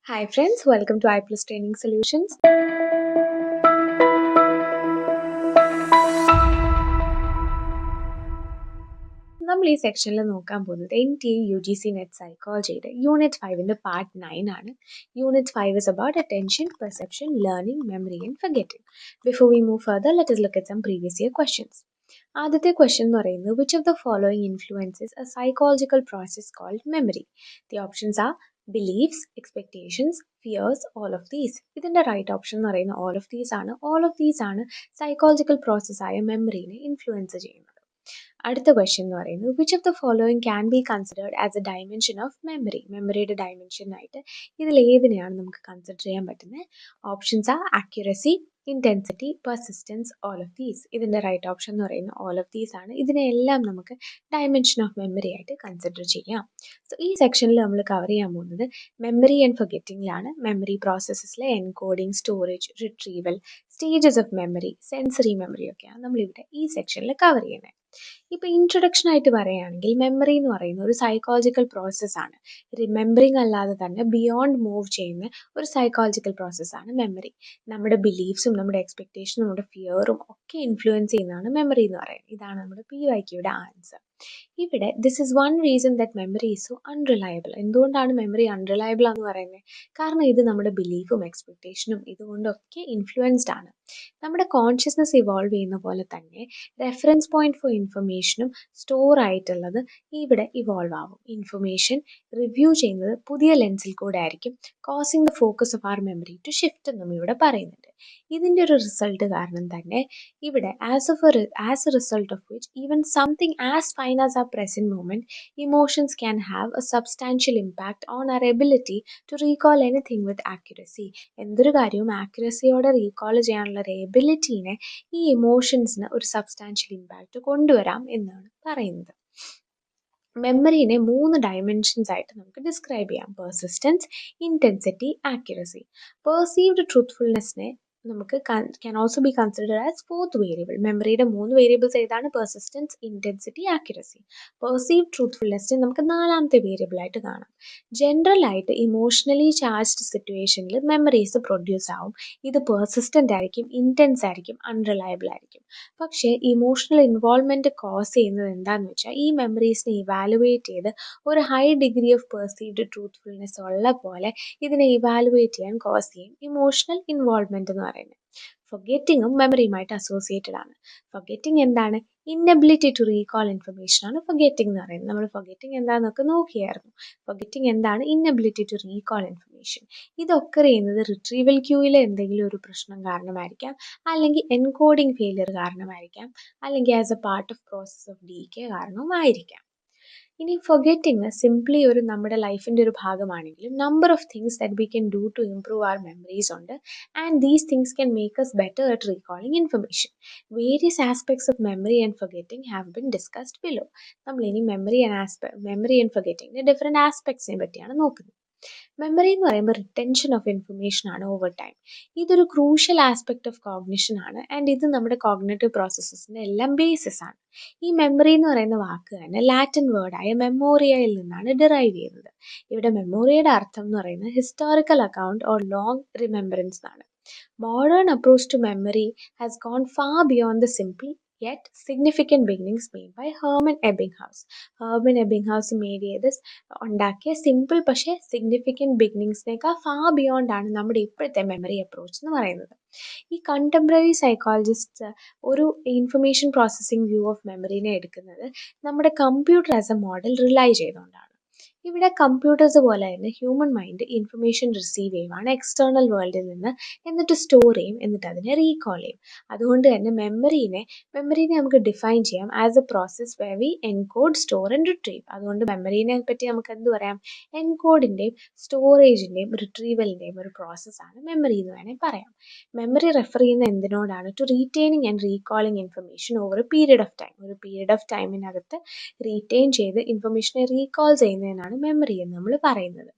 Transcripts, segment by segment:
Hi friends, welcome to iPlus Training Solutions. നമ്മൾ ഈ സെക്ഷനിൽ നോക്കാൻ പോകുന്നത് NTA UGC NET സൈക്കോളജിയുടെ യൂണിറ്റ് 5ന്റെ പാർട്ട് 9 ആണ്. Unit 5 is about attention, perception, learning, memory and forgetting. Before we move further, let us look at some previous year questions. ആദ്യത്തെ question എന്ന് പറയുന്നത് which of the following influences a psychological process called memory? The options are beliefs, expectations, fears, all of these. ഇതിന്റെ right option എന്ന് പറയുന്നത് all of these ആണ്. All of these ആണ് psychological process ആയ മെമ്മറിനെ influence ചെയ്യുന്നത്. അടുത്ത ക്വസ്റ്റ്യൻ എന്ന് പറയുന്നത് which of the following can be considered as A dimension of memory? മെമ്മറിയുടെ ഡയമെൻഷൻ ആയിട്ട് ഇതിൽ ഏതിനെയാണ് നമുക്ക് കൺസിഡർ ചെയ്യാൻ പറ്റുന്നത്? ഓപ്ഷൻസ് ആ accuracy, intensity, persistence, all of these. ഇതിൻ്റെ റൈറ്റ് ഓപ്ഷൻ എന്ന് പറയുന്നത് ഓൾ ഓഫ് ദീസ് ആണ്. ഇതിനെല്ലാം നമുക്ക് ഡയമെൻഷൻ ഓഫ് മെമ്മറി ആയിട്ട് കൺസിഡർ ചെയ്യാം. സോ ഈ സെക്ഷനിൽ നമ്മൾ കവർ ചെയ്യാൻ പോകുന്നത് മെമ്മറി ആൻഡ് ഫൊഗെറ്റിംഗിലാണ്. മെമ്മറി പ്രോസസ്സസിലെ encoding, storage, retrieval, stages of memory, sensory memory ഒക്കെയാണ് നമ്മളിവിടെ ഈ സെക്ഷനിൽ കവർ ചെയ്യുന്നത്. ഇപ്പോൾ ഇൻട്രൊഡക്ഷൻ ആയിട്ട് പറയുകയാണെങ്കിൽ മെമ്മറി എന്ന് പറയുന്ന ഒരു സൈക്കോളജിക്കൽ പ്രോസസ്സാണ്. റിമെമ്പറിങ് അല്ലാതെ തന്നെ ബിയോണ്ട് മൂവ് ചെയ്യുന്ന ഒരു സൈക്കോളജിക്കൽ പ്രോസസ്സാണ് മെമ്മറി. നമ്മുടെ ബിലീഫ്സും നമ്മുടെ എക്സ്പെക്റ്റേഷനും നമ്മുടെ ഫിയറും ഒക്കെ ഇൻഫ്ലുവൻസ് ചെയ്യുന്നതാണ് മെമ്മറി എന്ന് പറയുന്നത്. ഇതാണ് നമ്മുടെ PYQയുടെ ആൻസർ. ഇവിടെ this is one reason that memory is so unreliable. എന്തുകൊണ്ടാണ് മെമ്മറി അൺറിലയബിൾ എന്ന് പറയുന്നത്? കാരണം ഇത് നമ്മുടെ ബിലീഫും എക്സ്പെക്റ്റേഷനും ഇതുകൊണ്ടൊക്കെ ഇൻഫ്ലുവൻസ്ഡ് ആണ്. നമ്മുടെ കോൺഷ്യസ്നസ് ഇവോൾവ് ചെയ്യുന്ന പോലെ തന്നെ റെഫറൻസ് പോയിന്റ് ഫോർ ഇൻഫർമേഷനും സ്റ്റോർ ആയിട്ടുള്ളത് ഇവിടെ ഇവോൾവ് ആവും. ഇൻഫർമേഷൻ റിവ്യൂ ചെയ്യുന്നത് പുതിയ ലെൻസിൽ കൂടെ ആയിരിക്കും, causing the focus of our memory to shift എന്നും ഇവിടെ പറയുന്നുണ്ട്. ഇതിൻ്റെ ഒരു റിസൾട്ട് കാരണം തന്നെ ഇവിടെ as a result of which even something as fine as our present moment emotions can have a substantial impact on our ability to recall anything with accuracy. എന്തൊരു കാര്യവും ആക്യുറസിയോടെ റീകോൾ ചെയ്യാനുള്ള ഒരു എബിലിറ്റീനെ ഈ ഇമോഷൻസിന് ഒരു സബ്സ്റ്റാൻഷ്യൽ ഇമ്പാക്റ്റ് കൊണ്ടുവരാം എന്നാണ് പറയുന്നത്. മെമ്മറിനെ 3 ഡയമെൻഷൻസ് ആയിട്ട് നമുക്ക് ഡിസ്ക്രൈബ് ചെയ്യാം: പെർസിസ്റ്റൻസ്, ഇൻറ്റൻസിറ്റി, ആക്യുറസി. പെർസീവ്ഡ് ട്രൂത്ത്ഫുൾനെസ്സിനെ നമുക്ക് can also be considered as 4th variable. മെമ്മറിയുടെ 3 വേരിയബിൾസ് ഏതാണ്? Persistence, intensity, accuracy. പെർസീവ്ഡ് ട്രൂത്ത്ഫുൾനെസ്സിനെ നമുക്ക് 4ാമത്തെ വേരിയബിൾ ആയിട്ട് കാണാം. ജനറൽ ആയിട്ട് ഇമോഷണലി ചാർജ്ഡ് സിറ്റുവേഷനിൽ മെമ്മറീസ് പ്രൊഡ്യൂസ് ആവും. ഇത് പെർസിസ്റ്റൻ്റ് ആയിരിക്കും, ഇൻറ്റൻസ് ആയിരിക്കും, അൺറിലയബിൾ ആയിരിക്കും. പക്ഷേ ഇമോഷണൽ ഇൻവോൾവ്മെൻറ്റ് കോസ് ചെയ്യുന്നത് എന്താണെന്ന് വെച്ചാൽ ഈ മെമ്മറീസിനെ ഇവാലുവേറ്റ് ചെയ്ത് ഒരു high degree of perceived truthfulness ഉള്ള പോലെ ഇതിനെ ഇവാലുവേറ്റ് ചെയ്യാൻ കോസ് ചെയ്യും ഇമോഷണൽ ഇൻവോൾവ്മെൻറ്റ് എന്ന് പറയുന്നത്. ഫൊഗെറ്റിങ്ങും മെമ്മറിയുമായിട്ട് അസോസിയേറ്റഡ് ആണ്. ഫൊഗെറ്റിംഗ് എന്താണ്? ഇന്നബിലിറ്റി ടു റീകോൾ ഇൻഫർമേഷൻ ആണ് ഫൊഗെറ്റിംഗ് എന്ന് പറയുന്നത്. നമ്മൾ ഫൊഗെറ്റിംഗ് എന്താണെന്നൊക്കെ നോക്കിയായിരുന്നു. ഫൊഗെറ്റിംഗ് എന്താണ്? Inability to recall information. ഇതൊക്കെ ചെയ്യുന്നത് റിട്രീവൽ ക്യൂവിലെ എന്തെങ്കിലും ഒരു പ്രശ്നം കാരണമായിരിക്കാം, അല്ലെങ്കിൽ എൻകോഡിംഗ് ഫെയിലിയർ കാരണമായിരിക്കാം, അല്ലെങ്കിൽ as a part of process of decay കാരണവുമായിരിക്കാം. ഇനി ഫൊഗെറ്റിംഗ് സിംപ്ലി ഒരു നമ്മുടെ ലൈഫിൻ്റെ ഒരു ഭാഗമാണെങ്കിലും number of things that we can do to improve our memories ഉണ്ട്. And these things can make us better at recalling information. Various aspects of memory and forgetting have been discussed below. നമ്മൾ ഇനി memory and ഫൊഗെറ്റിംഗിൻ്റെ different ആസ്പെക്ട്സിനെ പറ്റിയാണ് നോക്കുന്നത്. Memory എന്ന് പറയുമ്പോൾ retention of information ആണ് over time. ഇതൊരു crucial aspect of cognition ആണ്. And ഇത് നമ്മുടെ കോഗ്നേറ്റീവ് പ്രോസസ്സസിൻ്റെ എല്ലാം ബേസിസ് ആണ്. ഈ മെമ്മറി എന്ന് പറയുന്ന വാക്ക് തന്നെ ലാറ്റിൻ വേർഡായ മെമ്മോറിയയിൽ നിന്നാണ് ഡിറൈവ് ചെയ്യുന്നത്. ഇവിടെ മെമ്മോറിയയുടെ അർത്ഥം എന്ന് പറയുന്നത് historical account or long remembrance എന്നാണ്. Modern approach to memory has gone far beyond the simple yet significant beginnings made by Hermann Ebbinghaus. Hermann Ebbinghaus ഉണ്ടാക്കിയ സിമ്പിൾ പക്ഷേ സിഗ്നിഫിക്കൻറ്റ് ബിഗിനിങ്സിനേക്കാൾ ഫാർ ബിയോണ്ട് ആണ് നമ്മുടെ ഇപ്പോഴത്തെ മെമ്മറി അപ്രോച്ച് എന്ന് പറയുന്നത്. ഈ കണ്ടംപററി സൈക്കോളജിസ്റ്റ് ഒരു ഇൻഫർമേഷൻ പ്രോസസ്സിംഗ് വ്യൂ ഓഫ് മെമ്മറിനെ എടുക്കുന്നത് നമ്മുടെ computer as A model rely ചെയ്തുകൊണ്ടാണ്. ഇവിടെ കമ്പ്യൂട്ടേഴ്സ് പോലെ തന്നെ ഹ്യൂമൻ മൈൻഡ് ഇൻഫർമേഷൻ റിസീവ് ചെയ്യുവാണ് എക്സ്റ്റേണൽ വേൾഡിൽ നിന്ന്, എന്നിട്ട് സ്റ്റോർ ചെയ്യും, എന്നിട്ട് അതിനെ റീകോൾ ചെയ്യും. അതുകൊണ്ട് തന്നെ മെമ്മറിനെ നമുക്ക് ഡിഫൈൻ ചെയ്യാം as A process where we encode, store and retrieve. അതുകൊണ്ട് മെമ്മറിനെ പറ്റി നമുക്ക് എന്ത് പറയാം? എൻകോഡിൻ്റെയും സ്റ്റോറേജിൻ്റെയും റിട്രീവലിൻ്റെയും ഒരു പ്രോസസ്സാണ് മെമ്മറി എന്ന് വേണേൽ പറയാം. മെമ്മറി റെഫർ ചെയ്യുന്ന എന്തിനോടാണ്? To retaining and recalling information over a period of time. ഒരു പീരിയഡ് ഓഫ് ടൈമിനകത്ത് റീറ്റെയിൻ ചെയ്ത് ഇൻഫർമേഷനെ റീകോൾ ചെയ്യുന്നതിനാണ് ആണ് മെമ്മറി എന്ന് നമ്മൾ പറയുന്നത്.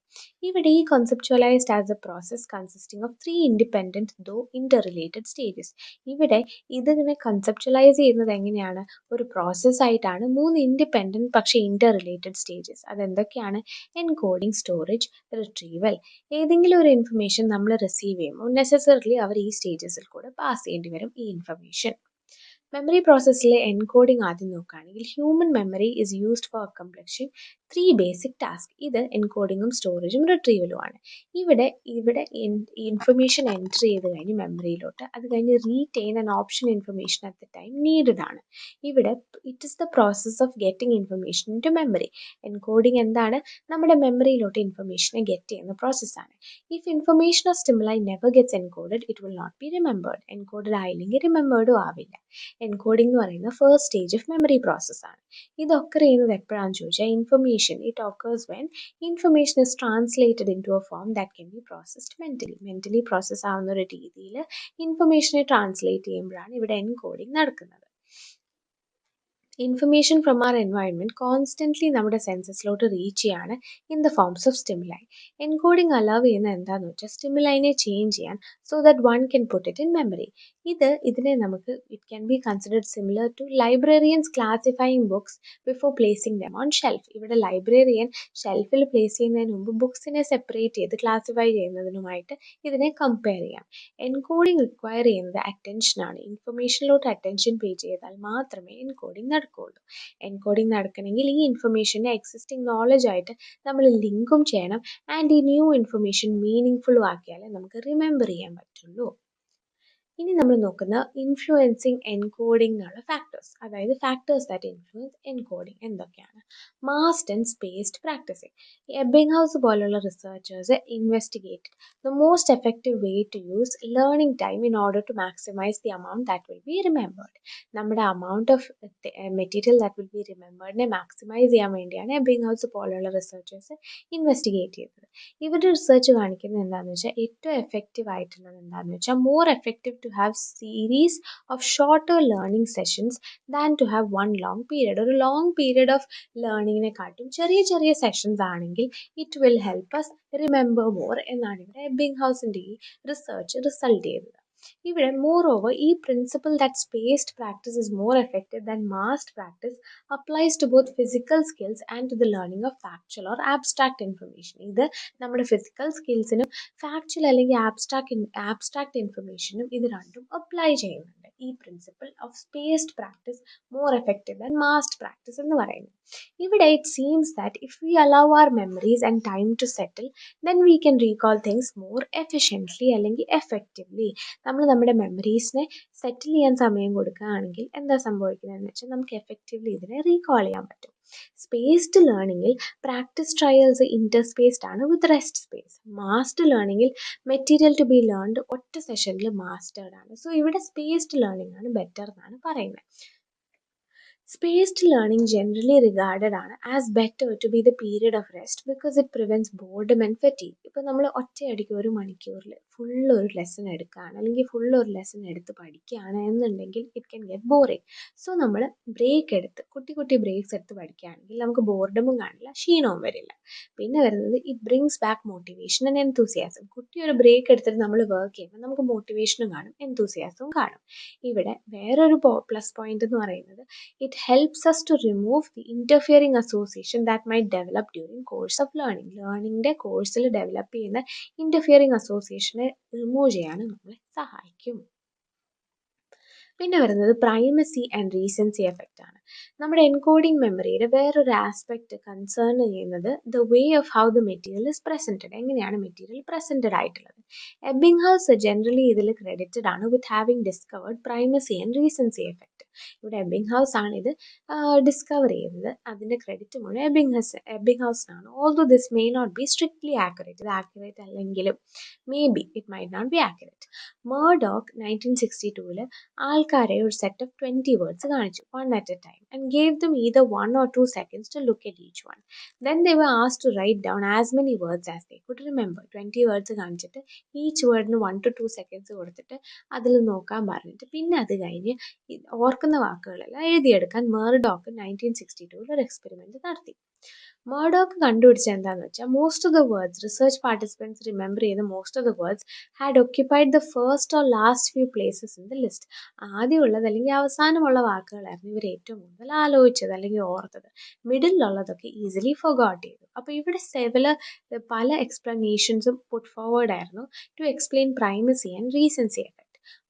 ഇവിടെ ഈ conceptualized as a process consisting of three independent though interrelated stages. ഇവിടെ ഇതിനെ കൺസെപ്ച്വലൈസ് ചെയ്യുന്നത് എങ്ങനെയാണ്? ഒരു പ്രോസസ് ആയിട്ടാണ്, 3 ഇൻഡിപെൻഡന്റ് പക്ഷേ ഇന്റർ റിലേറ്റഡ് സ്റ്റേജസ്. അതെന്തൊക്കെയാണ്? Encoding, storage, retrieval. ഏതെങ്കിലും ഒരു ഇൻഫർമേഷൻ നമ്മൾ റിസീവ് ചെയ്യുമ്പോൾ നെസസറിലി അവർ ഈ സ്റ്റേജസിൽ കൂടെ പാസ് ചെയ്യേണ്ടി വരും ഈ ഇൻഫർമേഷൻ. മെമ്മറി പ്രോസസ്സിലെ എൻകോഡിംഗ് ആദ്യം നോക്കുകയാണെങ്കിൽ human memory is used for accomplishing 3 basic task. ഇത് എൻകോഡിങ്ങും സ്റ്റോറേജും റിട്രീവലും ആണ്. ഇവിടെ ഇവിടെ ഇൻഫർമേഷൻ എൻറ്റർ ചെയ്ത് കഴിഞ്ഞ് മെമ്മറിയിലോട്ട്, അത് കഴിഞ്ഞ് retain and option information at the time needed ആണ്. ഇവിടെ it is the process of getting information into memory. Encoding എന്താണ്? നമ്മുടെ മെമ്മറിയിലോട്ട് ഇൻഫർമേഷനെ ഗെറ്റ് ചെയ്യുന്ന പ്രോസസ്സാണ്. If information or stimuli never gets encoded it will not be remembered. Encoded ആയില്ലെങ്കിൽ റിമെമ്പേർഡും ആവില്ല. എൻകോഡിംഗ് എന്ന് പറയുന്ന first stage of memory process ആണ്. ഇത് ഒക്കർ ചെയ്യുന്നത് എപ്പോഴാണെന്ന് ചോദിച്ചാൽ information it occurs when information is translated into a form that can be processed mentally. Mentally process ആവുന്ന ഒരു രീതിയിൽ ഇൻഫർമേഷനെ ട്രാൻസ്ലേറ്റ് ചെയ്യുമ്പോഴാണ് ഇവിടെ എൻകോഡിംഗ് നടക്കുന്നത്. Information from our environment constantly നമ്മുടെ സെൻസസിലോട്ട് റീച്ച് ചെയ്യാണ് in the forms of stimuli. Encoding allow ചെയ്യുന്ന എന്താണെന്ന് വെച്ചാൽ സ്റ്റിമുലൈനെ ചേഞ്ച് ചെയ്യാൻ so that one can put it in memory. ഇതിനെ നമുക്ക് it can be considered similar to librarians classifying books before placing them on shelf. ഇവിടെ librarian ഷെൽഫിൽ place ചെയ്യുന്നതിന് മുമ്പ് ബുക്സിനെ സെപ്പറേറ്റ് ചെയ്ത് ക്ലാസിഫൈ ചെയ്യുന്നതിനുമായിട്ട് ഇതിനെ കമ്പയർ ചെയ്യാം. എൻകോഡിംഗ് റിക്വയർ ചെയ്യുന്നത് അറ്റൻഷനാണ്. ഇൻഫർമേഷനിലോട്ട് അറ്റൻഷൻ പേ ചെയ്താൽ മാത്രമേ എൻകോഡിംഗ് നടക്കുള്ളൂ. എൻകോഡിംഗ് നടക്കണമെങ്കിൽ ഈ ഇൻഫർമേഷനെ എക്സിസ്റ്റിംഗ് നോളജ് ആയിട്ട് നമ്മൾ ലിങ്കും ചെയ്യണം ആൻഡ് ഈ ന്യൂ ഇൻഫർമേഷൻ മീനിങ് ഫുള്ളും ആക്കിയാലേ നമുക്ക് റിമെമ്പർ ചെയ്യാൻ പറ്റുള്ളൂ. ഇനി നമ്മൾ നോക്കുന്ന ഇൻഫ്ലുവൻസിങ് എൻകോഡിംഗ് എന്നുള്ള ഫാക്ടേഴ്സ്, അതായത് ഫാക്ടേഴ്സ് ദാറ്റ് ഇൻഫ്ലുവൻസ് എൻകോഡിംഗ് എന്തൊക്കെയാണ്? Massed and spaced practising. Ebbinghaus പോലുള്ള researchers investigate the most effective way to use learning time in order to maximise the amount that will be remembered. നമ്മുടെ amount of material that will be റിമെമ്പേർഡിനെ maximise ചെയ്യാൻ വേണ്ടിയാണ് എബിംഗ്ഹൗസ് പോലുള്ള researchers investigate ചെയ്തത്. ഇവരുടെ research കാണിക്കുന്നത് എന്താണെന്ന് വെച്ചാൽ ഏറ്റവും എഫക്റ്റീവ് ആയിട്ടുള്ളത് എന്താണെന്ന് വെച്ചാൽ more effective to have series of shorter learning sessions than to have one long period. ഒരു long period of learningനെക്കാട്ടും ചെറിയ ചെറിയ സെഷൻസ് ആണെങ്കിൽ it will help us remember more എന്നാണ് ഇവിടെ എബിംഗ്ഹൗസിൻ്റെ ഈ റിസർച്ച് റിസൾട്ട് ചെയ്തത്. ഇവിടെ moreover ഈ principle that spaced practice is more effective than massed practice applies to both physical skills and to the learning of factual or abstract information. ഇത് നമ്മുടെ physical സ്കിൽസിനും factual അല്ലെങ്കിൽ abstract ഇൻഫർമേഷനും ഇത് രണ്ടും അപ്ലൈ ചെയ്യുന്നുണ്ട്. ഈ principle of spaced practice more effective than masked practice എന്ന് പറയുന്നത്. ഇവിടെ it seems that if we allow our memories and time to settle then we can recall things more efficiently അല്ലെങ്കിൽ effectively. നമ്മൾ നമ്മുടെ മെമ്മറീസിനെ സെറ്റിൽ ചെയ്യാൻ സമയം കൊടുക്കുകയാണെങ്കിൽ എന്താ സംഭവിക്കുന്നതെന്ന് വെച്ചാൽ നമുക്ക് എഫക്റ്റീവ്ലി ഇതിനെ റീകോൾ ചെയ്യാൻ പറ്റും. സ്പേസ്ഡ് ലേണിങ്ങിൽ പ്രാക്ടീസ് ട്രയൽസ് ഇന്റർസ്പേസ്ഡ് ആണ് വിത്ത് റെസ്റ്റ് സ്പേസ്. മാസ്ഡ് ലേണിങ്ങിൽ മെറ്റീരിയൽ ടു ബി ലേൺഡ് ഒറ്റ സെഷനിൽ മാസ്റ്റേർഡ് ആണ്. സോ ഇവിടെ സ്പേസ്ഡ് ലേണിംഗ് ആണ് ബെറ്റർ എന്നാണ് പറയുന്നത്. Spaced learning generally regarded as better to be the period of rest because it prevents boredom and fatigue. ഇപ്പോൾ നമ്മൾ ഒറ്റയടിക്ക് ഒരു മണിക്കൂറിൽ ഫുൾ ഒരു ലെസൺ എടുക്കുകയാണ് അല്ലെങ്കിൽ ഫുൾ ഒരു ലെസൺ എടുത്ത് പഠിക്കുകയാണ് എന്നുണ്ടെങ്കിൽ it can get boring. So നമ്മൾ ബ്രേക്ക് എടുത്ത് കുട്ടി കുട്ടി ബ്രേക്സ് എടുത്ത് പഠിക്കുകയാണെങ്കിൽ നമുക്ക് ബോർഡമും കാണില്ല, ക്ഷീണവും വരില്ല. പിന്നെ വരുന്നത് it brings back motivation and enthusiasm. കുട്ടി ഒരു ബ്രേക്ക് എടുത്തിട്ട് നമ്മൾ വർക്ക് ചെയ്യുമ്പോൾ നമുക്ക് മോട്ടിവേഷനും കാണും, എൻതൂസിയാസവും കാണും. ഇവിടെ വേറൊരു പ്ലസ് പോയിന്റ് എന്ന് പറയുന്നത് it helps us to remove the interfering association that might develop during course of learning. ലേണിങ്ങിൻ്റെ കോഴ്സിൽ ഡെവലപ്പ് ചെയ്യുന്ന interfering associationനെ റിമൂവ് ചെയ്യാൻ നമ്മളെ സഹായിക്കും. പിന്നെ വരുന്നത് പ്രൈമസി ആൻഡ് റീസൻസി എഫക്റ്റ് ആണ്. നമ്മുടെ എൻകോഡിംഗ് മെമ്മറിയുടെ വേറൊരു ആസ്പെക്ട് കൺസേൺ ചെയ്യുന്നത് the way of how the material is presented. എങ്ങനെയാണ് മെറ്റീരിയൽ പ്രസൻറ്റഡ് ആയിട്ടുള്ളത്. എബിംഗ്ഹൗസ് ജനറലി ഇതിൽ ക്രെഡിറ്റഡ് ആണ് with having discovered primacy and recency effect. ഇവിടെ എബിംഗ്ഹൗസ് ആണ് ഇത് ഡിസ്കവർ ചെയ്തത്. അതിൻ്റെ ക്രെഡിറ്റ് മുഴുവൻ എബിംഗ്ഹൗസിനാണ്. Although this may not be strictly accurate. ഇത് ആക്യുറേറ്റ് അല്ലെങ്കിലും maybe it might not be accurate. Murdock 1962 ആൾക്കാരെ ഒരു സെറ്റ് ഓഫ് 20 വേർഡ്സ് കാണിച്ചു, one at a time, and gave them either 1 or 2 seconds to look at each one. Then they were asked to write down as many words as they could remember. 20 words കാണിച്ചിട്ട് each വേർഡിന് 1 to 2 seconds കൊടുത്തിട്ട് അതിൽ നോക്കാൻ പറഞ്ഞിട്ട് പിന്നെ അത് കഴിഞ്ഞ് ഓർക്കുന്ന വാക്കുകളെല്ലാം എഴുതിയെടുക്കാൻ Murdoch 1962 ഒരു എക്സ്പെരിമെൻറ്റ് നടത്തി. Murdoch കണ്ടുപിടിച്ചത് എന്താന്ന് വെച്ചാൽ most of the words research participants remember ചെയ്ത most of the words had occupied the first or last few places in the list. ആദ്യമുള്ളത് അല്ലെങ്കിൽ അവസാനമുള്ള വാക്കുകളായിരുന്നു ഇവർ ഏറ്റവും കൂടുതൽ ആലോചിച്ചത് അല്ലെങ്കിൽ ഓർത്തത്. മിഡിലുള്ളതൊക്കെ ഈസിലി forgot ചെയ്തു. അപ്പോൾ ഇവിടെ പല എക്സ്പ്ലനേഷൻസും പുട്ട് ഫോർവേഡ് ആയിരുന്നു to explain primacy and recency effect.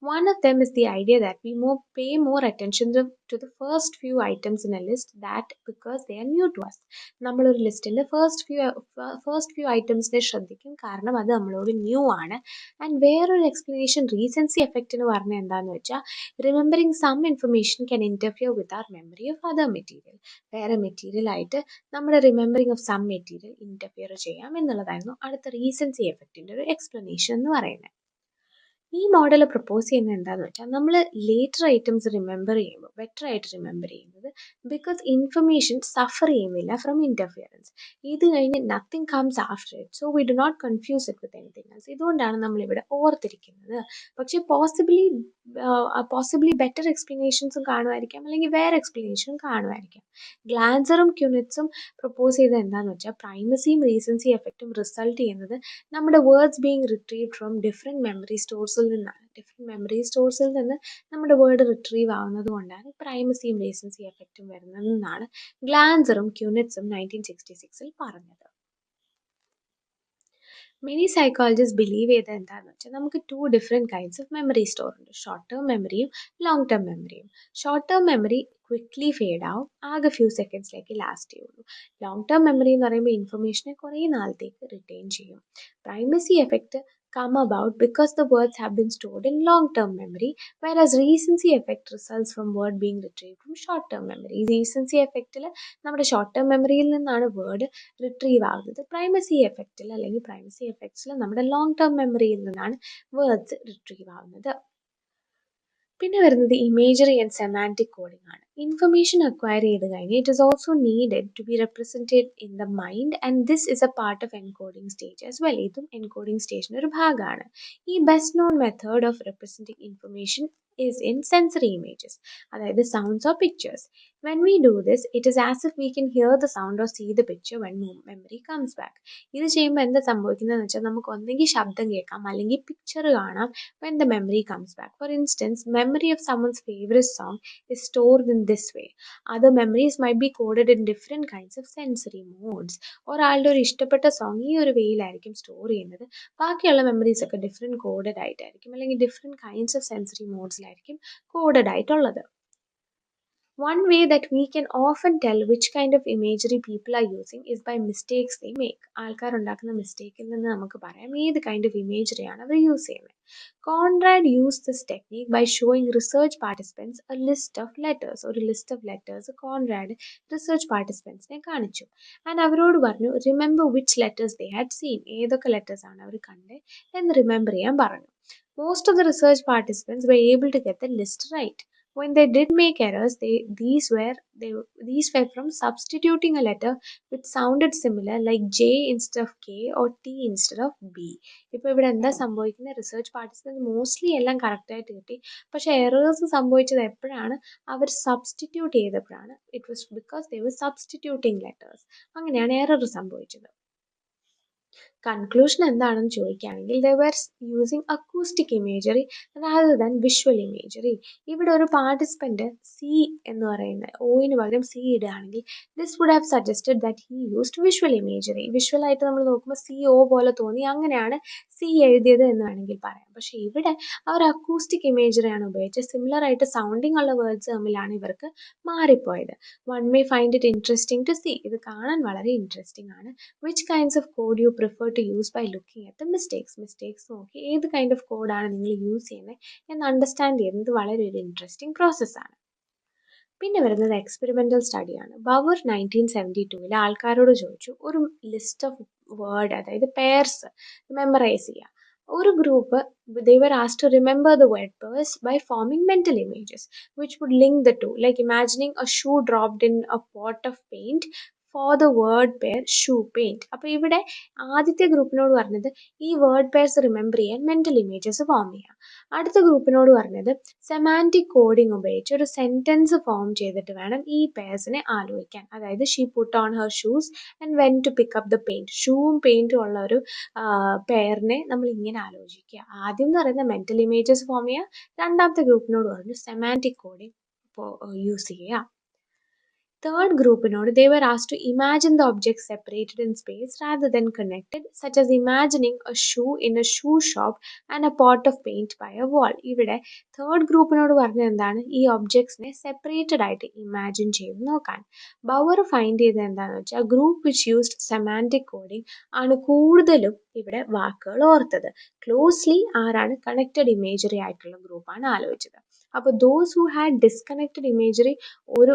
One of them is the idea that we pay more attention to the first few items in a list that because they are new to us. നമ്മളൊരു ലിസ്റ്റിൻ്റെ first few ഐറ്റംസിനെ ശ്രദ്ധിക്കും, കാരണം അത് നമ്മളോട് new ആണ്. And വേറൊരു explanation recency effect എന്ന് പറഞ്ഞാൽ എന്താണെന്ന് വെച്ചാൽ remembering some information can interfere with our memory of other material. വേറെ മെറ്റീരിയൽ ആയിട്ട് നമ്മുടെ remembering of some material interfere ചെയ്യാം എന്നുള്ളതായിരുന്നു അടുത്ത റീസൻസി എഫക്റ്റിൻ്റെ ഒരു എക്സ്പ്ലനേഷൻ എന്ന് പറയുന്നത്. ഈ മോഡൽ പ്രപ്പോസ് ചെയ്യുന്നത് എന്താണെന്ന് വെച്ചാൽ നമ്മൾ ലേറ്റർ ഐറ്റംസ് റിമെമ്പർ ചെയ്യുമ്പോൾ ബെറ്റർ ആയിട്ട് റിമെമ്പർ ചെയ്യുന്നത് ബിക്കോസ് ഇൻഫർമേഷൻ സഫർ ചെയ്യുന്നില്ല ഫ്രം ഇൻ്റർഫിയറൻസ്. ഇത് കഴിഞ്ഞ് nothing comes after it, so we do not confuse it with anything else. ഇതുകൊണ്ടാണ് നമ്മളിവിടെ ഓർത്തിരിക്കുന്നത്. പക്ഷേ പോസിബിളി ബെറ്റർ എക്സ്പ്ലനേഷൻസും കാണുമായിരിക്കാം, അല്ലെങ്കിൽ വേറെ എക്സ്പ്ലനേഷനും കാണുമായിരിക്കാം. ഗ്ലാൻസറും ക്യുണിറ്റ്സും പ്രപ്പോസ് ചെയ്തത് എന്താണെന്ന് വെച്ചാൽ പ്രൈമസിയും റീസൻസി എഫക്റ്റും റിസൾട്ട് ചെയ്യുന്നത് നമ്മുടെ words being retrieve from different memory സ്റ്റോർസിൽ നിന്നാണ്. ഡിഫറെൻറ്റ് മെമ്മറി സ്റ്റോർസിൽ നിന്ന് നമ്മുടെ വേർഡ് റിട്രീവ് ആവുന്നത് കൊണ്ടാണ് പ്രൈമസിയും റീസൻസി എഫക്റ്റും വരുന്നതെന്നാണ് ഗ്ലാൻസറും ക്യുണിറ്റ്സും 1966 പറഞ്ഞത്. മെനി സൈക്കോളജിസ്റ്റ് ബിലീവ് ചെയ്തത് എന്താണെന്ന് വെച്ചാൽ നമുക്ക് 2 different kinds of memory store ഉണ്ട്. ഷോർട്ട് ടേം മെമ്മറിയും ലോങ് ടേം മെമ്മറിയും. Short term memory quickly fade ആവും, ആകെ ഫ്യൂ സെക്കൻഡ്സിലേക്ക് ലാസ്റ്റ് ചെയ്യുള്ളൂ. ലോങ് ടേം മെമ്മറി എന്ന് പറയുമ്പോൾ ഇൻഫർമേഷനെ കുറേ നാളത്തേക്ക് റിറ്റെയിൻ ചെയ്യും. Primacy effect come about because the words have been stored in long-term memory, whereas recency effect results from word being retrieved from short-term memory. Recency effect നമ്മുടെ short term മെമ്മറിയിൽ നിന്നാണ് word retrieve ആകുന്നത്. Primacy എഫക്ട്സിൽ നമ്മുടെ long term മെമ്മറിയിൽ നിന്നാണ് words retrieve ആവുന്നത്. പിന്നെ വരുന്നത് ഇമേജറി ആൻഡ് സെമാൻറ്റിക് കോഡിംഗ് ആണ്. ഇൻഫർമേഷൻ അക്വയർ ചെയ്ത് കഴിഞ്ഞ് it is also needed to be represented in the mind and this is a part of encoding stage as well. ഇതും എൻകോഡിംഗ് സ്റ്റേജിൻ്റെ ഒരു ഭാഗമാണ്. ഈ best known method of representing information is in sensory images, അതായത് sounds or pictures. When we do this, it is as if we can hear the sound or see the picture when memory comes back. ഇത് ചെയ്യുമ്പോൾ എന്താ സംഭവിക്കുന്നതെന്ന് വെച്ചാൽ നമുക്ക് ഒന്നെങ്കിൽ ശബ്ദം കേൾക്കാം അല്ലെങ്കിൽ പിക്ചർ കാണാം when the memory comes back. For instance, memory of someone's favorite song is stored in this way. Other memories might be coded in different kinds of sensory modes. ഒരാളുടെ ഒരു ഇഷ്ടപ്പെട്ട സോങ് ഈ ഒരു വേയിലായിരിക്കും സ്റ്റോർ ചെയ്യുന്നത്, ബാക്കിയുള്ള memories ഒക്കെ different coded ആയിട്ടായിരിക്കും അല്ലെങ്കിൽ ഡിഫറെൻറ്റ് കൈൻഡ്സ് ഓഫ് സെൻസറി മോഡ്സിലായിരിക്കും കോഡഡ് ആയിട്ടുള്ളത്. One way that we can often tell which kind of imagery people are using is by mistakes they make. ആൾക്കാർ ഉണ്ടാക്കുന്ന മിസ്റ്റേക്കിൽ നിന്ന് നമുക്ക് പറയാം ഏത് കൈൻഡ് ഓഫ് ഇമേജറി ആണ് അവർ യൂസ് ചെയ്യുന്നത്. Conrad use this technique by showing research participants a list of letters. ഒരു list of letters Conrad research പാർട്ടിസിപ്പൻസിനെ കാണിച്ചു. ആൻഡ് അവരോട് പറഞ്ഞു remember which letters they had seen. ഏതൊക്കെ ലെറ്റേഴ്സ് ആണ് അവർ കണ്ടത് എന്ന് റിമെമ്പർ ചെയ്യാൻ പറഞ്ഞു. Most of the research participants were able to get the list right. When they did make errors, these were from substituting a letter which sounded similar like J instead of K or T instead of B. ഇപ്പോൾ ഇവിടെ എന്താ സംഭവിക്കുന്നത്, research participants mostly എല്ലാം കറക്റ്റായിട്ട് കിട്ടി, പക്ഷേ errors സംഭവിച്ചത് എപ്പോഴാണ്, അവർ സബ്സ്റ്റിറ്റ്യൂട്ട് ചെയ്തപ്പോഴാണ്. It was because they were substituting letters. അങ്ങനെയാണ് എറർ സംഭവിച്ചത്. കൺക്ലൂഷൻ എന്താണെന്ന് ചോദിക്കുകയാണെങ്കിൽ they were using acoustic imagery rather than visual imagery. ഇവിടെ ഒരു പാർട്ടിസിപ്പൻറ്റ് സി എന്ന് പറയുന്ന ഓയിന് പകരം സി ഇടുകയാണെങ്കിൽ this would have suggested that he used visual imagery. വിഷ്വലായിട്ട് നമ്മൾ നോക്കുമ്പോൾ സി ഓ പോലെ തോന്നി, അങ്ങനെയാണ് സി എഴുതിയത് എന്ന് വേണമെങ്കിൽ പറയാം. പക്ഷേ ഇവിടെ അവർ അക്കൂസ്റ്റിക് ഇമേജറിയാണ് ഉപയോഗിച്ചത്. സിമിലർ ആയിട്ട് സൗണ്ടിങ് ഉള്ള വേർഡ്സ് തമ്മിലാണ് ഇവർക്ക് മാറിപ്പോയത്. One may find it interesting to see. ഇത് കാണാൻ വളരെ ഇൻട്രസ്റ്റിംഗ് ആണ്. which kinds of code you prefer to use by looking at the mistakes നോക്കി ഏത് കൈൻഡ് ഓഫ് കോഡാണ് നിങ്ങൾ യൂസ് ചെയ്യുന്നത് എന്ന് അണ്ടർസ്റ്റാൻഡ് ചെയ്യുന്നത് വളരെ ഒരു ഇൻട്രസ്റ്റിംഗ് പ്രോസസ്സാണ്. പിന്നെ വരുന്നത് എക്സ്പെരിമെൻ്റൽ സ്റ്റഡിയാണ്. ബവർ 1972 ആൾക്കാരോട് ചോദിച്ചു ഒരു ലിസ്റ്റ് ഓഫ് വേർഡ്, അതായത് പെയർസ് മെമ്മറൈസ് ചെയ്യുക. ഒരു group they were asked to remember the word pairs by forming mental images which would link the two, like imagining a shoe dropped in a pot of paint for the word pair shoe paint. അപ്പോൾ ഇവിടെ ആദ്യത്തെ ഗ്രൂപ്പിനോട് പറഞ്ഞത് ഈ word pairs remember ചെയ്യാൻ mental images form ചെയ്യാം. അടുത്ത ഗ്രൂപ്പിനോട് പറഞ്ഞത് semantic coding ഉപയോഗിച്ച് ഒരു സെന്റൻസ് ഫോം ചെയ്തിട്ട് വേണം ഈ പെയർസിനെ ആലോചിക്കാൻ. അതായത് she put on her shoes and when to pick up the paint. ഷൂവും പെയിന്റും ഉള്ള ഒരു പെയറിനെ നമ്മൾ ഇങ്ങനെ ആലോചിക്കുക. ആദ്യം എന്ന് പറയുന്നത് മെന്റൽ ഇമേജസ് ഫോം ചെയ്യുക, രണ്ടാമത്തെ ഗ്രൂപ്പിനോട് പറഞ്ഞു സെമാൻറ്റിക് കോഡിംഗ് യൂസ് ചെയ്യുക. Third groupinode, they were asked to imagine the objects separated in space rather than connected, such as imagining a shoe in a shoe shop and a pot of paint by a wall. ഇവിടെ third ഗ്രൂപ്പിനോട് പറഞ്ഞത് എന്താണ്? ഈ ഒബ്ജക്ട്സിനെ separated ആയിട്ട് imagine ചെയ്ത് നോക്കാൻ. Bowel find ചെയ്തത് എന്താണെന്ന് വെച്ചാൽ group which used semantic coding ആണ് കൂടുതലും ഇവിടെ വാക്കുകൾ ഓർത്തത്. ക്ലോസ്ലി ആരാണ്? കണക്റ്റഡ് ഇമേജറി ആയിട്ടുള്ള ഗ്രൂപ്പാണ് ആലോചിച്ചത്. അപ്പോൾ those who had disconnected imagery ഒരു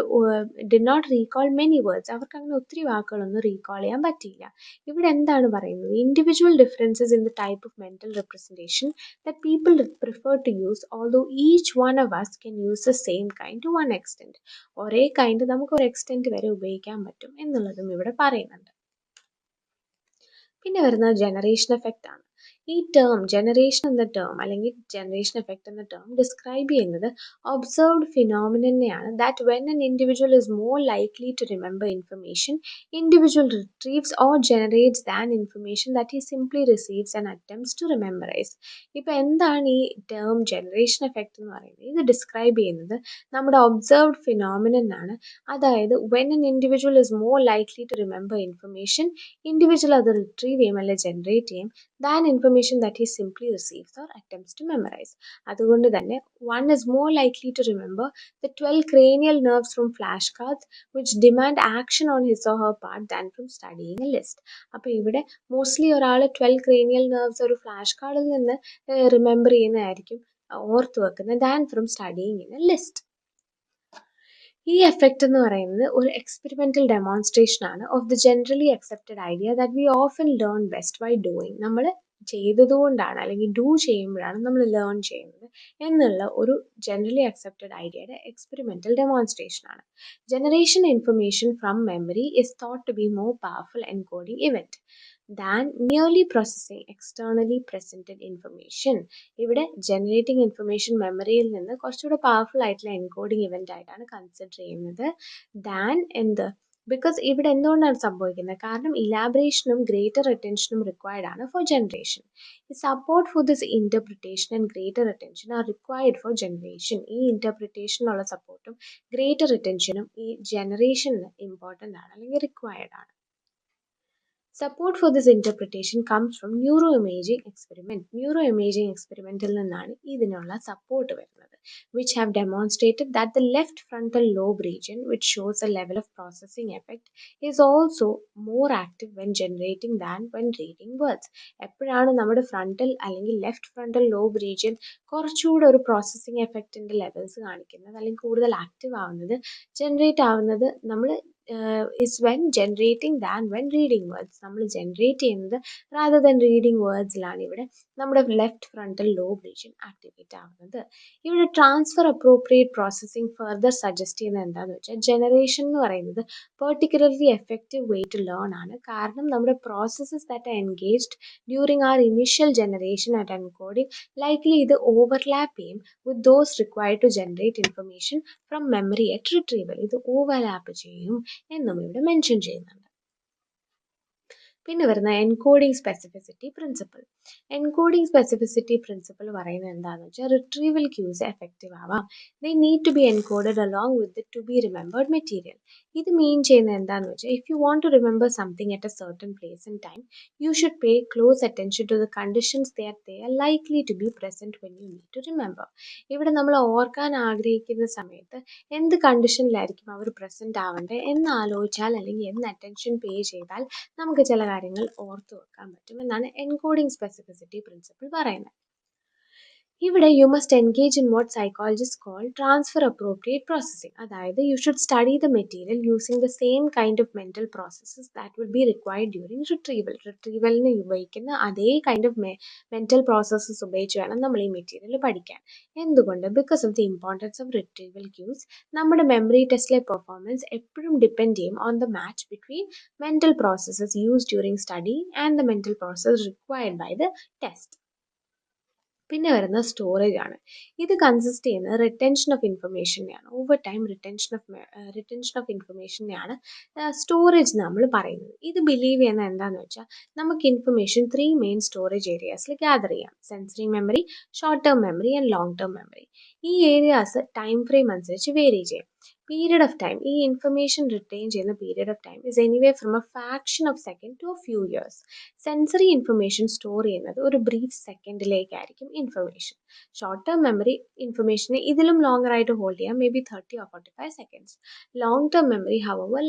did not recall many words, അവർക്ക് അങ്ങനെ ഒത്തിരി വാക്കുകളൊന്നും റീകോൾ ചെയ്യാൻ പറ്റിയില്ല. ഇവിടെ എന്താണ് പറയുന്നത്? Individual differences in the type of mental representation that people prefer to use although each one of us can use the same kind to one extent. ഒരേ kind നമുക്ക് ഒരു എക്സ്റ്റെൻറ്റ് വരെ ഉപയോഗിക്കാൻ പറ്റും എന്നുള്ളതും ഇവിടെ പറയുന്നുണ്ട്. പിന്നെ വരുന്നത് ജനറേഷൻ എഫക്റ്റ് ആണ്. ഈ ടേം ജനറേഷൻ എന്ന ടേം അല്ലെങ്കിൽ ജനറേഷൻ എഫക്റ്റ് എന്ന ടേം ഡിസ്ക്രൈബ് ചെയ്യുന്നത് ഒബ്സർവ്ഡ് ഫിനോമിനനെയാണ്. That when an individual is more likely to remember information, individual retrieves or generates than information that he simply receives and attempts to memorise. ഇപ്പോൾ എന്താണ് ഈ term generation effect എന്ന് പറയുന്നത്? ഇത് describe ചെയ്യുന്നത് നമ്മുടെ ഒബ്സർവ്ഡ് ഫിനോമിനൻ ആണ്. അതായത് when an individual is more likely to remember information, individual അത് റിട്രീവ് ചെയ്യും അല്ലെ ജനറേറ്റ് ചെയ്യും than information that he simply receives or attempts to memorize. അതുകൊണ്ട് തന്നെ one is more likely to remember the 12 cranial nerves from flashcards which demand action on his or her part than from studying a list. അപ്പോൾ ഇവിടെ mostly ഒരാൾ 12 cranial nerves ഒരു flash കാർഡിൽ നിന്ന് remember ചെയ്യുന്നതായിരിക്കും ഓർത്ത് വെക്കുന്നത് than from studying in a list. ഈ എഫക്റ്റ് എന്ന് പറയുന്നത് ഒരു എക്സ്പെരിമെന്റൽ ഡെമോൺസ്ട്രേഷൻ ആണ് of the generally accepted idea that we often learn best bye doing. നമ്മൾ ചെയ്തതുകൊണ്ടാണ് അല്ലെങ്കിൽ ഡൂ ചെയ്യുമ്പോഴാണ് നമ്മൾ ലേൺ ചെയ്യുന്നത് എന്നുള്ള ഒരു ജനറലി അക്സെപ്റ്റഡ് ഐഡിയയുടെ എക്സ്പെരിമെന്റൽ ഡെമോൺസ്ട്രേഷൻ ആണ്. Generation information from memory is thought to be more powerful encoding event than merely processing externally presented information. ഇവിടെ ജനറേറ്റിംഗ് ഇൻഫർമേഷൻ മെമ്മറിയിൽ നിന്ന് കുറച്ചുകൂടെ പവർഫുൾ ആയിട്ടുള്ള എൻകോഡിംഗ് ഇവന്റ് ആയിട്ടാണ് കൺസിഡർ ചെയ്യുന്നത് ദാൻ എന്ത്? ബിക്കോസ് ഇവിടെ എന്തുകൊണ്ടാണ് സംഭവിക്കുന്നത്? കാരണം ഇലാബറേഷനും ഗ്രേറ്റർ അറ്റൻഷനും റിക്വയർഡ് ആണ് ഫോർ ജനറേഷൻ. ഈ support for this interpretation and greater attention are required for generation. ഈ ഇന്റർപ്രിട്ടേഷനുള്ള സപ്പോർട്ടും ഗ്രേറ്റർ അറ്റൻഷനും ഈ ജനറേഷന് ഇമ്പോർട്ടൻ്റ് ആണ് അല്ലെങ്കിൽ റിക്വയർഡ് ആണ്. Support for this interpretation comes from neuroimaging experiment. Neuroimaging experimental നിന്നാണ് ഇതിനുള്ള സപ്പോർട്ട് വരുന്നത്, which have demonstrated that the left frontal lobe region, which shows a level of processing effect, is also more active when generating than when reading words. എപ്പോഴാണ് നമ്മുടെ frontal അല്ലെങ്കിൽ left frontal lobe region കുറച്ചുകൂടെ ഒരു processing എഫക്റ്റിന്റെ levels കാണിക്കുന്നത് അല്ലെങ്കിൽ കൂടുതൽ active ആവുന്നത്, generate ആവുന്നത് നമ്മൾ is when generating than when reading words. നമ്മൾ ജനറേറ്റ് ചെയ്യുന്നത് rather than reading wordsലാണ് ഇവിടെ നമ്മുടെ left frontal lobe region activate ആവുന്നത്. ഇവിടെ transfer appropriate processing further suggest ചെയ്യുന്നത് എന്താണെന്ന് വെച്ചാൽ ജനറേഷൻ എന്ന് പറയുന്നത് particularly effective way to learn ആണ്. കാരണം നമ്മുടെ processes that are engaged during our initial generation and encoding likely ഇത് ഓവർലാപ്പ് ചെയ്യും with those required to generate information from memory at retrieval. ഇത് ഓവർലാപ്പ് ചെയ്യും എന്നും ഇവിടെ മെൻഷൻ ചെയ്യുന്നുണ്ട്. പിന്നെ വരുന്ന encoding specificity principle. Encoding specificity principle പറയുന്നത് എന്താണെന്ന് വെച്ചാൽ റിട്രീവൽ ക്യൂസ് എഫക്റ്റീവ് ആവാം. They need to be encoded along with the to be remembered material. ഇത് മീൻ ചെയ്യുന്നത് എന്താണെന്ന് വെച്ചാൽ if you want to remember something at a certain place in time you should pay close attention to the conditions that they are likely to be present when you need to remember. ഇവിടെ നമ്മൾ ഓർക്കാൻ ആഗ്രഹിക്കുന്ന സമയത്ത് എന്ത് കണ്ടീഷനിലായിരിക്കും അവർ present ആവേണ്ടത് എന്ന് ആലോചിച്ചാൽ അല്ലെങ്കിൽ എന്ന് അറ്റൻഷൻ പേ ചെയ്താൽ നമുക്ക് ചില കാര്യങ്ങൾ ഓർത്തു വെക്കാൻ പറ്റും എന്നാണ് എൻകോഡിംഗ് സ്പെസിഫിസിറ്റി പ്രിൻസിപ്പിൾ പറയുന്നത്. ഇവിടെ you must engage in what psychologist call transfer appropriate processing. അതായത് you should study the material using the same kind of mental processes that would be required during retrieval. റിട്രീവലിന് ഉപയോഗിക്കുന്ന അതേ kind of mental processes ഉപയോഗിച്ച് വേണം നമ്മൾ ഈ material പഠിക്കാൻ. എന്തുകൊണ്ട്? Because of the importance of retrieval cues. നമ്മുടെ മെമ്മറി ടെസ്റ്റിലെ പെർഫോമൻസ് എപ്പോഴും ഡിപ്പെൻഡ് ചെയ്യും on the match between mental processes use during study and the mental process required by the test. പിന്നെ വരുന്ന സ്റ്റോറേജ് ആണ്. ഇത് കൺസിസ്റ്റ് ചെയ്യുന്നത് റിട്ടൻഷൻ ഓഫ് ഇൻഫർമേഷനെയാണ്. ഓവർ ടൈം റിട്ടൻഷൻ ഓഫ് ഇൻഫർമേഷനെയാണ് സ്റ്റോറേജ് നമ്മൾ പറയുന്നത്. ഇത് ബിലീവ് ചെയ്യുന്നത് എന്താണെന്ന് വെച്ചാൽ നമുക്ക് ഇൻഫർമേഷൻ 3 മെയിൻ സ്റ്റോറേജ് ഏരിയാസിൽ ഗ്യാദർ ചെയ്യാം: sensory memory, short term memory and long term memory. ഈ ഏരിയാസ് ടൈം ഫ്രെയിം അനുസരിച്ച് വേരി ചെയ്യും. പീരിയഡ് ഓഫ് ടൈം, ഈ ഇൻഫർമേഷൻ റിട്ടൈൻ ചെയ്യുന്ന period of time is anyway from a fraction of second to a few years. Sensory information store ചെയ്യുന്നത് ഒരു brief സെക്കൻഡിലേക്കായിരിക്കും information. Short term memory ഇൻഫർമേഷനെ ഇതിലും longer ആയിട്ട് ഹോൾഡ് ചെയ്യാം, maybe 30 or 45 seconds. Long term memory hour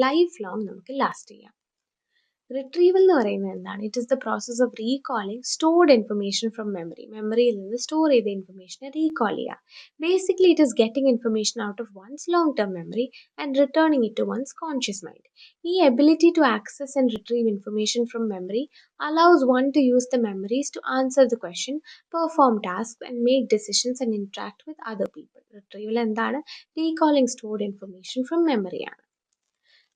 lifelong നമുക്ക് last ചെയ്യാം. Retrieval എന്ന് പറയുന്നത് എന്താണ്? It is the process of recalling stored information from memory. മെമ്മറിയിൽ നിന്ന് സ്റ്റോർ ചെയ്ത ഇൻഫർമേഷനെ റീകോൾ ചെയ്യുക. Basically it is getting information out of one's long term memory and returning it to one's conscious mind. ഈ ability to access and retrieve information from memory allows one to use the memories to answer the question, perform tasks and make decisions and interact with other people. Retrieval എന്താണ്? Recalling stored information from memory ആണ്.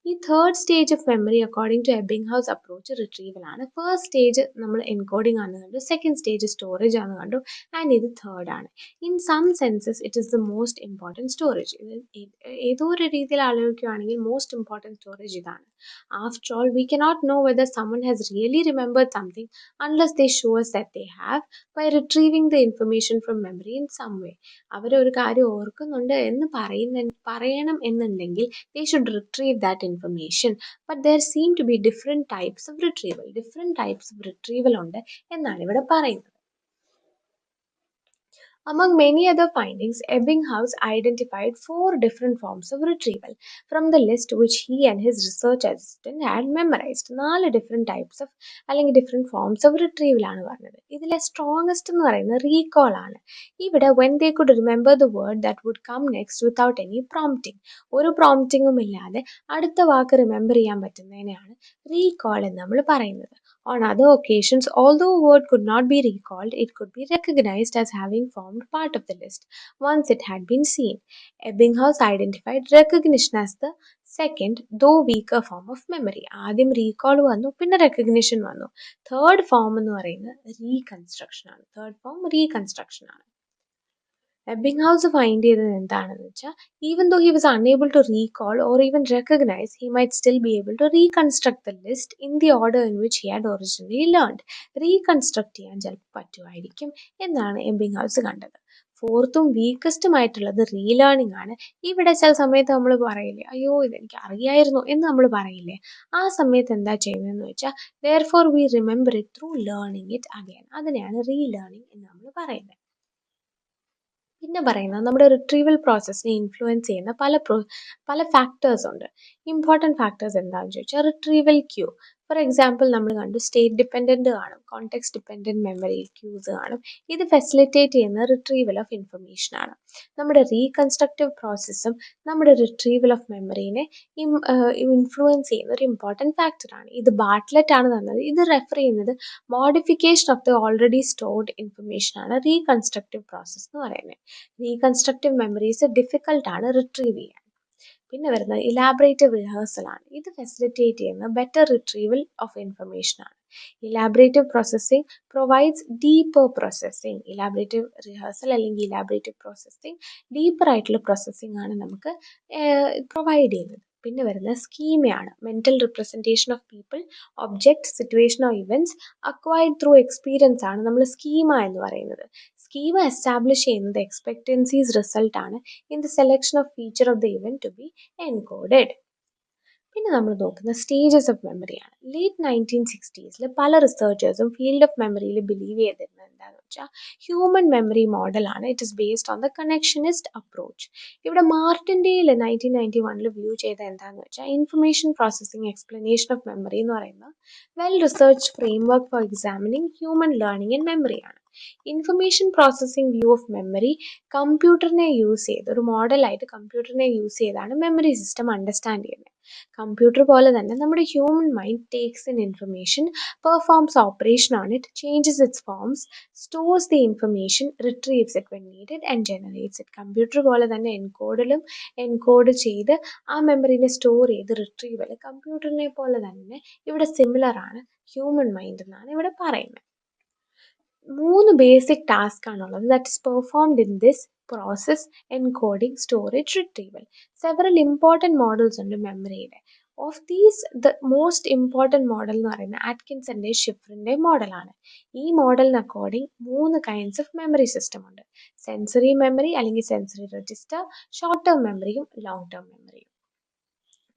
ഈ third stage of memory according to Ebbinghaus approach retrieval ആണ്. First stage നമ്മൾ encoding ആണെന്ന് കണ്ടു, second stage storage ആണെന്ന് കണ്ടു, and ഇത് തേർഡ് ആണ്. In some senses it is the most important storage. ഏതോ ഒരു രീതിയിൽ ആലോചിക്കുകയാണെങ്കിൽ മോസ്റ്റ് ഇമ്പോർട്ടൻറ്റ് സ്റ്റോറേജ് ഇതാണ്. After all we cannot know whether someone has really remembered something unless they show us that they have by retrieving the information from memory in some way. അവരൊരു കാര്യം ഓർക്കുന്നുണ്ട് എന്ന് പറയണം എന്നുണ്ടെങ്കിൽ they should retrieve that information. But there seem to be different types of retrieval. Different types of retrieval ഉണ്ട് എന്നാണ് ഇവിടെ പറയുന്നത്. Among many other findings, Ebbinghaus identified 4 different forms of retrieval from the list which he and his research assistant had memorized. 4 different types of അല്ലെങ്കിൽ different forms of retrieval ആണ് പറഞ്ഞത്. ഇതിലെ strongest എന്ന് പറയുന്നത് recall ആണ്. ഇവിടെ when they could remember the word that would come next without any prompting. ഒരു promptingും ഇല്ലാതെ അടുത്ത വാക്ക് റിമെമ്പർ ചെയ്യാൻ പറ്റുന്നതിനെയാണ് recall എന്ന് നമ്മൾ പറയുന്നത്. On other occasions, although a word could not be recalled, it could be recognized as having formed part of the list once it had been seen. Ebbinghaus identified recognition as the second, though weaker form of memory. ആദ്യം recall വന്നു, പിന്നെ recognition വന്നു. Third form എന്ന് പറയുന്നത് reconstruction ആണ്. Third form reconstruction ആണ്. Ebbinghaus find ചെയ്തത് എന്താണെന്ന് വെച്ചാൽ even though he was unable to recall or even recognize, he might still be able to reconstruct the list in the order in which he had originally learned. Reconstruct ചെയ്യാൻ ചിലപ്പോൾ പറ്റുമായിരിക്കും എന്നാണ് എബിംഗ്ഹൗസ് കണ്ടത്. ഫോർത്തും വീക്കസ്റ്റും ആയിട്ടുള്ളത് relearning ആണ്. ഇവിടെ ചില സമയത്ത് നമ്മൾ പറയില്ലേ, അയ്യോ ഇതെനിക്ക് അറിയായിരുന്നു എന്ന് നമ്മൾ പറയില്ലേ, ആ സമയത്ത് എന്താ ചെയ്യുന്നതെന്ന് വെച്ചാൽ therefore we remember it through learning it again. അതിനെയാണ് റീലേണിംഗ് എന്ന് നമ്മൾ പറയുന്നത്. പിന്നെ പറയുന്നത് നമ്മുടെ റിട്രീവൽ പ്രോസസ്സിനെ ഇൻഫ്ലുവൻസ് ചെയ്യുന്ന പല ഫാക്ടേഴ്സ് ഉണ്ട്. ഇമ്പോർട്ടൻറ്റ് ഫാക്ടേഴ്സ് എന്താണെന്ന് ചോദിച്ചാൽ റിട്രീവൽ ക്യൂ. ഫോർ എക്സാമ്പിൾ നമ്മൾ കണ്ടു സ്റ്റേറ്റ് ഡിപ്പെൻഡൻറ്റ് കാണും, കോണ്ടെക്സ്റ്റ് ഡിപ്പെൻഡൻറ്റ് മെമ്മറി ക്യൂസ് കാണും. ഇത് ഫെസിലിറ്റേറ്റ് ചെയ്യുന്ന റിട്രീവൽ ഓഫ് ഇൻഫർമേഷൻ ആണ്. നമ്മുടെ റീകൺസ്ട്രക്റ്റീവ് പ്രോസസ്സും നമ്മുടെ റിട്രീവൽ ഓഫ് മെമ്മറീനെ ഇൻഫ്ലുവൻസ് ചെയ്യുന്ന ഒരു ഇമ്പോർട്ടൻറ്റ് ഫാക്ടറാണ്. ഇത് ബാർട്ട്ലെറ്റ് ആണ് തന്നത്. ഇത് റെഫർ ചെയ്യുന്നത് modification of the already stored information ആണ് റീകൺസ്ട്രക്റ്റീവ് പ്രോസസ്സ് എന്ന് പറയുന്നത്. റീകൺസ്ട്രക്റ്റീവ് മെമ്മറീസ് ഡിഫിക്കൽട്ട് ആണ് റിട്രീവ് ചെയ്യാൻ. പിന്നെ വരുന്നത് ഇലാബറേറ്റീവ് റിഹേഴ്സൽ ആണ്. ഇത് ഫെസിലിറ്റേറ്റ് ചെയ്യുന്ന ബെറ്റർ റിട്രീവൽ ഓഫ് ഇൻഫർമേഷൻ ആണ്. Elaborative processing provides deeper processing. Elaborative rehearsal അല്ലെങ്കിൽ ഇലാബറേറ്റീവ് പ്രോസസ്സിംഗ് ഡീപ്പർ ആയിട്ടുള്ള പ്രോസസ്സിംഗ് ആണ് നമുക്ക് പ്രൊവൈഡ് ചെയ്യുന്നത്. പിന്നെ വരുന്നത് സ്കീമയാണ്. Mental representation of people, object, situation or events acquired through experience ആണ് നമ്മൾ സ്കീമ എന്ന് പറയുന്നത്. സ്കീമ എസ്റ്റാബ്ലിഷ് ചെയ്യുന്നത് എക്സ്പെക്റ്റൻസീസ് റിസൾട്ട് ആണ് in the selection of feature of the event to be encoded. പിന്നെ നമ്മൾ നോക്കുന്ന സ്റ്റേജസ് ഓഫ് മെമ്മറിയാണ്. ലേറ്റ് 1960s പല റിസർച്ചേഴ്സും ഫീൽഡ് ഓഫ് മെമ്മറിയിൽ ബിലീവ് ചെയ്തിരുന്നത് എന്താണെന്ന് വെച്ചാൽ ഹ്യൂമൻ മെമ്മറി മോഡലാണ്. It is based on the connectionist approach. ഇവിടെ മാർട്ടിൻഡേയിൽ 1991 വ്യൂ ചെയ്ത എന്താണെന്ന് വെച്ചാൽ information processing explanation of memory എന്ന് പറയുന്ന well research framework for examining human learning and മെമ്മറിയാണ്. Information processing view of memory കമ്പ്യൂട്ടറിനെ use ചെയ്ത് ഒരു മോഡലായിട്ട് കമ്പ്യൂട്ടറിനെ യൂസ് ചെയ്താണ് മെമ്മറി സിസ്റ്റം അണ്ടർസ്റ്റാൻഡ് ചെയ്യുന്നത്. കമ്പ്യൂട്ടർ പോലെ തന്നെ നമ്മുടെ human mind takes in information, performs operation on it, changes it's forms, stores the information, retrieves it when needed and generates it. Computer പോലെ തന്നെ encode ചെയ്ത് ആ മെമ്മറിനെ സ്റ്റോർ ചെയ്ത് റിട്രീവൽ കമ്പ്യൂട്ടറിനെ പോലെ തന്നെ ഇവിടെ സിമിലർ ആണ് ഹ്യൂമൻ മൈൻഡ് എന്നാണ് ഇവിടെ പറയുന്നത്. 3 ബേസിക് ടാസ്ക് ആണുള്ളത് that is performed in this process: encoding, storage, retrieval. Several important models ഉണ്ട് മെമ്മറിയുടെ. Of these the most important model എന്ന് പറയുന്നത് ആറ്റ്കിൻസന്റെ ഷിഫ്രിന്റെ മോഡലാണ്. ഈ മോഡലിന് according 3 kinds of memory system ഉണ്ട്: സെൻസറി മെമ്മറി അല്ലെങ്കിൽ സെൻസറി രജിസ്റ്റർ, ഷോർട്ട് ടേം മെമ്മറിയും ലോങ് ടേം മെമ്മറിയും.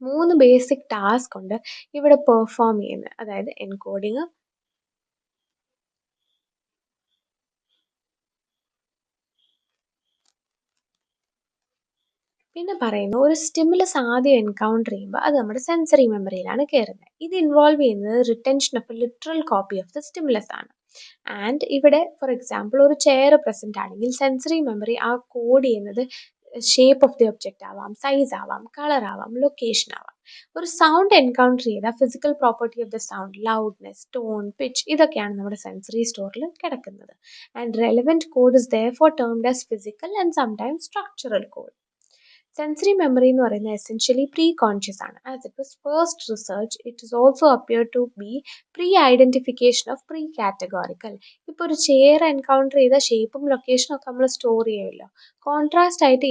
3 ബേസിക് ടാസ്ക് ഉണ്ട് ഇവിടെ പെർഫോം ചെയ്യുന്നത്, അതായത് എൻകോഡിങ്, പിന്നെ പറയുന്നു ഒരു സ്റ്റിമുലസ് ആദ്യം എൻകൗണ്ടർ ചെയ്യുമ്പോൾ അത് നമ്മുടെ സെൻസറി മെമ്മറിയിലാണ് കയറുന്നത്. ഇത് ഇൻവോൾവ് ചെയ്യുന്നത് retention of A literal copy of the stimulus ആണ്. ആൻഡ് ഇവിടെ ഫോർ എക്സാമ്പിൾ ഒരു ചെയർ പ്രസന്റ് ആണെങ്കിൽ സെൻസറി മെമ്മറി ആ കോഡ് ചെയ്യുന്നത് ഷേപ്പ് ഓഫ് ദി ഒബ്ജക്റ്റ് ആവാം, സൈസ് ആവാം, കളർ ആവാം, ലൊക്കേഷൻ ആവാം. ഒരു സൗണ്ട് എൻകൗണ്ടർ ചെയ്താൽ physical property of the sound, loudness, tone, pitch, ഇതൊക്കെയാണ് നമ്മുടെ സെൻസറി സ്റ്റോറിൽ കിടക്കുന്നത്. And relevant code is therefore termed as physical and sometimes structural code. Sensory memory എന്ന് പറയുന്നത് എസെൻഷ്യലി പ്രീ കോൺഷ്യസ് ആണ്. As it was first research it is also appear to be pre identification of pre categorical. ഇപ്പോൾ ഒരു chair encounter ചെയ്ത ഷേപ്പും ലൊക്കേഷനും ഒക്കെ നമ്മൾ സ്റ്റോർ ചെയ്യുമല്ലോ. കോൺട്രാസ്റ്റ് ആയിട്ട്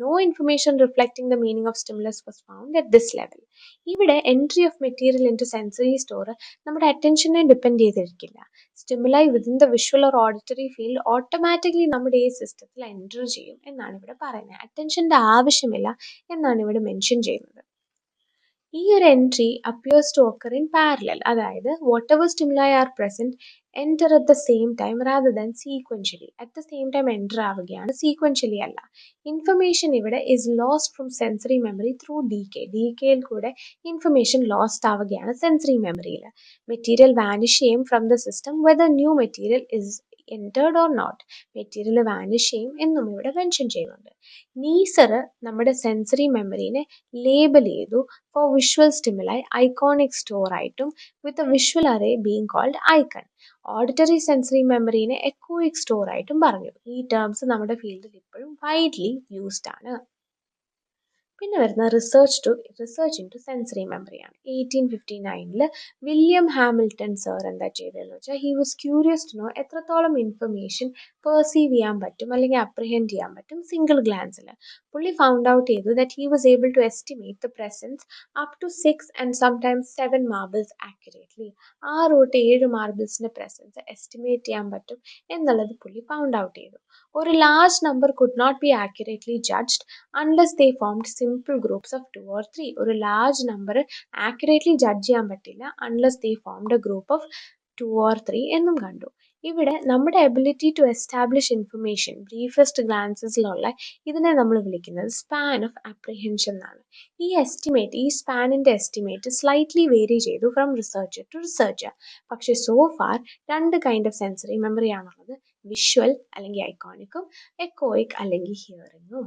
no information reflecting the meaning of stimulus was found at this level. ഇവിടെ entry of material into sensory store നമ്മുടെ അറ്റൻഷനെ ഡിപ്പെൻഡ് ചെയ്തിരിക്കില്ല. Stimuli within the visual or auditory field automatically നമ്മുടെ ഈ സിസ്റ്റത്തിൽ എൻറ്റർ ചെയ്യും എന്നാണ് ഇവിടെ പറയുന്നത്. അറ്റൻഷൻ്റെ ആവശ്യമില്ല എന്നാണ് ഇവിടെ മെൻഷൻ ചെയ്യുന്നത്. ഈ ഒരു entry appears to occur in parallel, അതായത് whatever stimuli are present enter at the same time rather than sequentially. At the same time enter ആവുകയാണ്, സീക്വൻഷ്യലി അല്ല. ഇൻഫർമേഷൻ ഇവിടെ is lost from sensory memory through ഡികെയിൽ കൂടെ information lost ആവുകയാണ് sensory മെമ്മറിയിൽ. Material vanish ചെയ്യും from the system whether new material is entered or not. Material vanish ചെയ്യും എന്നും ഇവിടെ മെൻഷൻ ചെയ്യുന്നുണ്ട്. നീസർ നമ്മുടെ സെൻസറി മെമ്മറിനെ ലേബൽ ചെയ്തു for visual stimuli iconic store ആയിട്ടും with a visual array being called icon. Auditory sensory മെമ്മറിനെ echoic store ആയിട്ടും പറഞ്ഞു. ഈ ടേംസ് നമ്മുടെ ഫീൽഡിൽ ഇപ്പോഴും വൈഡ്ലി യൂസ്ഡ് ആണ്. പിന്നെ വരുന്ന റിസർച്ച് ഇൻ ടു സെൻസറി മെമ്മറിയാണ്. 1859 വില്യം ഹാമിൽട്ടൺ സർ എന്താ ചെയ്തതെന്ന് വെച്ചാൽ he was curious to know എത്രത്തോളം ഇൻഫർമേഷൻ പെർസീവ് ചെയ്യാൻ പറ്റും അല്ലെങ്കിൽ അപ്രിഹെൻഡ് ചെയ്യാൻ പറ്റും സിംഗിൾ ഗ്ലാൻസിൽ. പുള്ളി ഫൗണ്ട് ഔട്ട് ചെയ്തു that he was able to estimate the presence up to 6 and sometimes 7 marbles accurately. 6 തൊട്ട് 7 മാർബിൾസിന്റെ പ്രസൻസ് എസ്റ്റിമേറ്റ് ചെയ്യാൻ പറ്റും എന്നുള്ളത് പുള്ളി ഫൗണ്ട് ഔട്ട് ചെയ്തു. ഒരു large number could not be accurately judged unless they formed simple groups of 2 or 3. ഒരു large number accurately judge ചെയ്യാൻ പറ്റില്ല unless they formed a group of 2 or 3 എന്നും കണ്ടു. ഇവിടെ നമ്മുടെ എബിലിറ്റി ടു എസ്റ്റാബ്ലിഷ് ഇൻഫർമേഷൻ ബ്രീഫസ്റ്റ് ഗ്ലാൻസസിലുള്ള ഇതിനെ നമ്മൾ വിളിക്കുന്നത് സ്പാൻ ഓഫ് അപ്രിഹെൻഷൻ എന്നാണ്. ഈ സ്പാനിന്റെ എസ്റ്റിമേറ്റ് സ്ലൈറ്റ്ലി വേരി ചെയ്തു ഫ്രം റിസർച്ചർ ടു റിസർച്ചർ. പക്ഷെ so far 2 kind of sensory memory ആണുള്ളത്: വിഷ്വൽ അല്ലെങ്കിൽ ഐക്കോണിക്കും എക്കോയിക് അല്ലെങ്കിൽ ഹിയറിങ്ങും.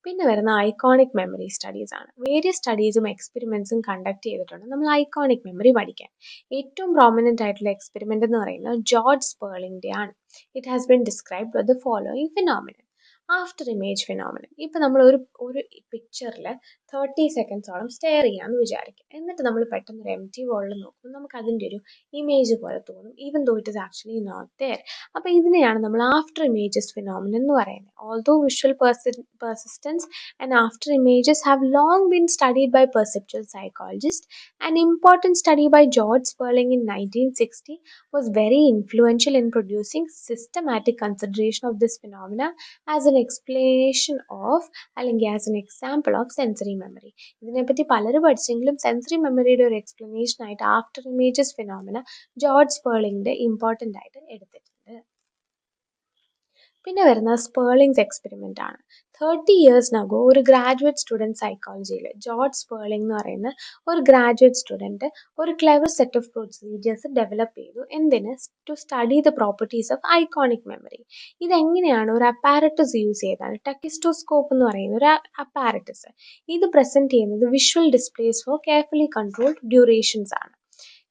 പിന്നെ വരുന്ന ഐക്കോണിക് മെമ്മറി സ്റ്റഡീസ് ആണ്. വേരിയസ് സ്റ്റഡീസും എക്സ്പെരിമെന്റ്സും കണ്ടക്ട് ചെയ്തിട്ടുണ്ട് നമ്മൾ ഐക്കോണിക് മെമ്മറി പഠിക്കാൻ. ഏറ്റവും പ്രോമിനന്റ് ആയിട്ടുള്ള എക്സ്പെരിമെന്റ് എന്ന് പറയുന്നത് ജോർജ് സ്പേർലിംഗിന്റെ ആണ്. It has been described with the following phenomenon: after image phenomenon. ഇപ്പം നമ്മൾ ഒരു പിക്ചറിൽ 30 സെക്കൻഡ്സോളം സ്റ്റെയർ ചെയ്യാമെന്ന് വിചാരിക്കും. എന്നിട്ട് നമ്മൾ പെട്ടെന്ന് ഒരു എം ടി വോളിൽ നോക്കുമ്പോൾ നമുക്ക് അതിൻ്റെ ഒരു ഇമേജ് പോലെ തോന്നും, even though it is actually not there. അപ്പോൾ ഇതിനെയാണ് നമ്മൾ ആഫ്റ്റർ ഇമേജസ് ഫിനോമിനൻ എന്ന് പറയുന്നത്. Although visual persistence and after images have long been studied by perceptual psychologists, an important study by George Sperling in 1960 was very influential in producing systematic consideration of this phenomena as an explanation of അല്ലെങ്കിൽ as an example of sensory memory. ഇതിനെപ്പറ്റി പലരും പഠിച്ചെങ്കിലും sensory മെമ്മറിയുടെ ഒരു explanation ആയിട്ട് after images phenomena George സ്പേർലിംഗിന്റെ important ആയിട്ട് എടുത്തിട്ടുണ്ട്. പിന്നെ വരുന്നത് സ്പേർലിങ്സ് എക്സ്പെരിമെൻ്റ് ആണ്. 30 years ago ഒരു ഗ്രാജുവേറ്റ് സ്റ്റുഡൻറ് സൈക്കോളജിയിൽ ജോർജ് സ്പേർലിംഗ് എന്ന് പറയുന്ന ഒരു ഗ്രാജുവേറ്റ് സ്റ്റുഡൻറ് ഒരു clever set of procedures develop ചെയ്തു. എന്തിന്? To study the properties of iconic memory. ഇതെങ്ങനെയാണ്? ഒരു അപ്പാരറ്റസ് യൂസ് ചെയ്താണ്, ടെക്കിസ്റ്റോസ്കോപ്പ് എന്ന് പറയുന്ന ഒരു അപ്പാരറ്റസ്. ഇത് പ്രസന്റ് ചെയ്യുന്നത് visual displays for carefully controlled durations ആണ്.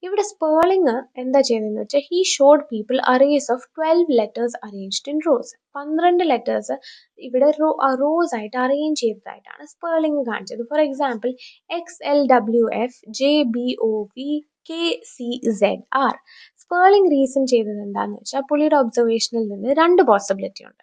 ഇവിടെ സ്പേർലിംഗ് എന്താ ചെയ്തതെന്ന് വെച്ചാൽ he showed people arrays of 12 letters arranged in rows. 12 letters ഇവിടെ റോസ് ആയിട്ട് അറേഞ്ച് ചെയ്തതായിട്ടാണ് സ്പേർലിംഗ് കാണിച്ചത്. For example XLWF JBOV KCZR. Sperling reason ചെയ്തത് എന്താണെന്ന് വെച്ചാൽ പുള്ളിയുടെ ഒബ്സർവേഷനിൽ നിന്ന് രണ്ട് പോസിബിലിറ്റി ഉണ്ട്.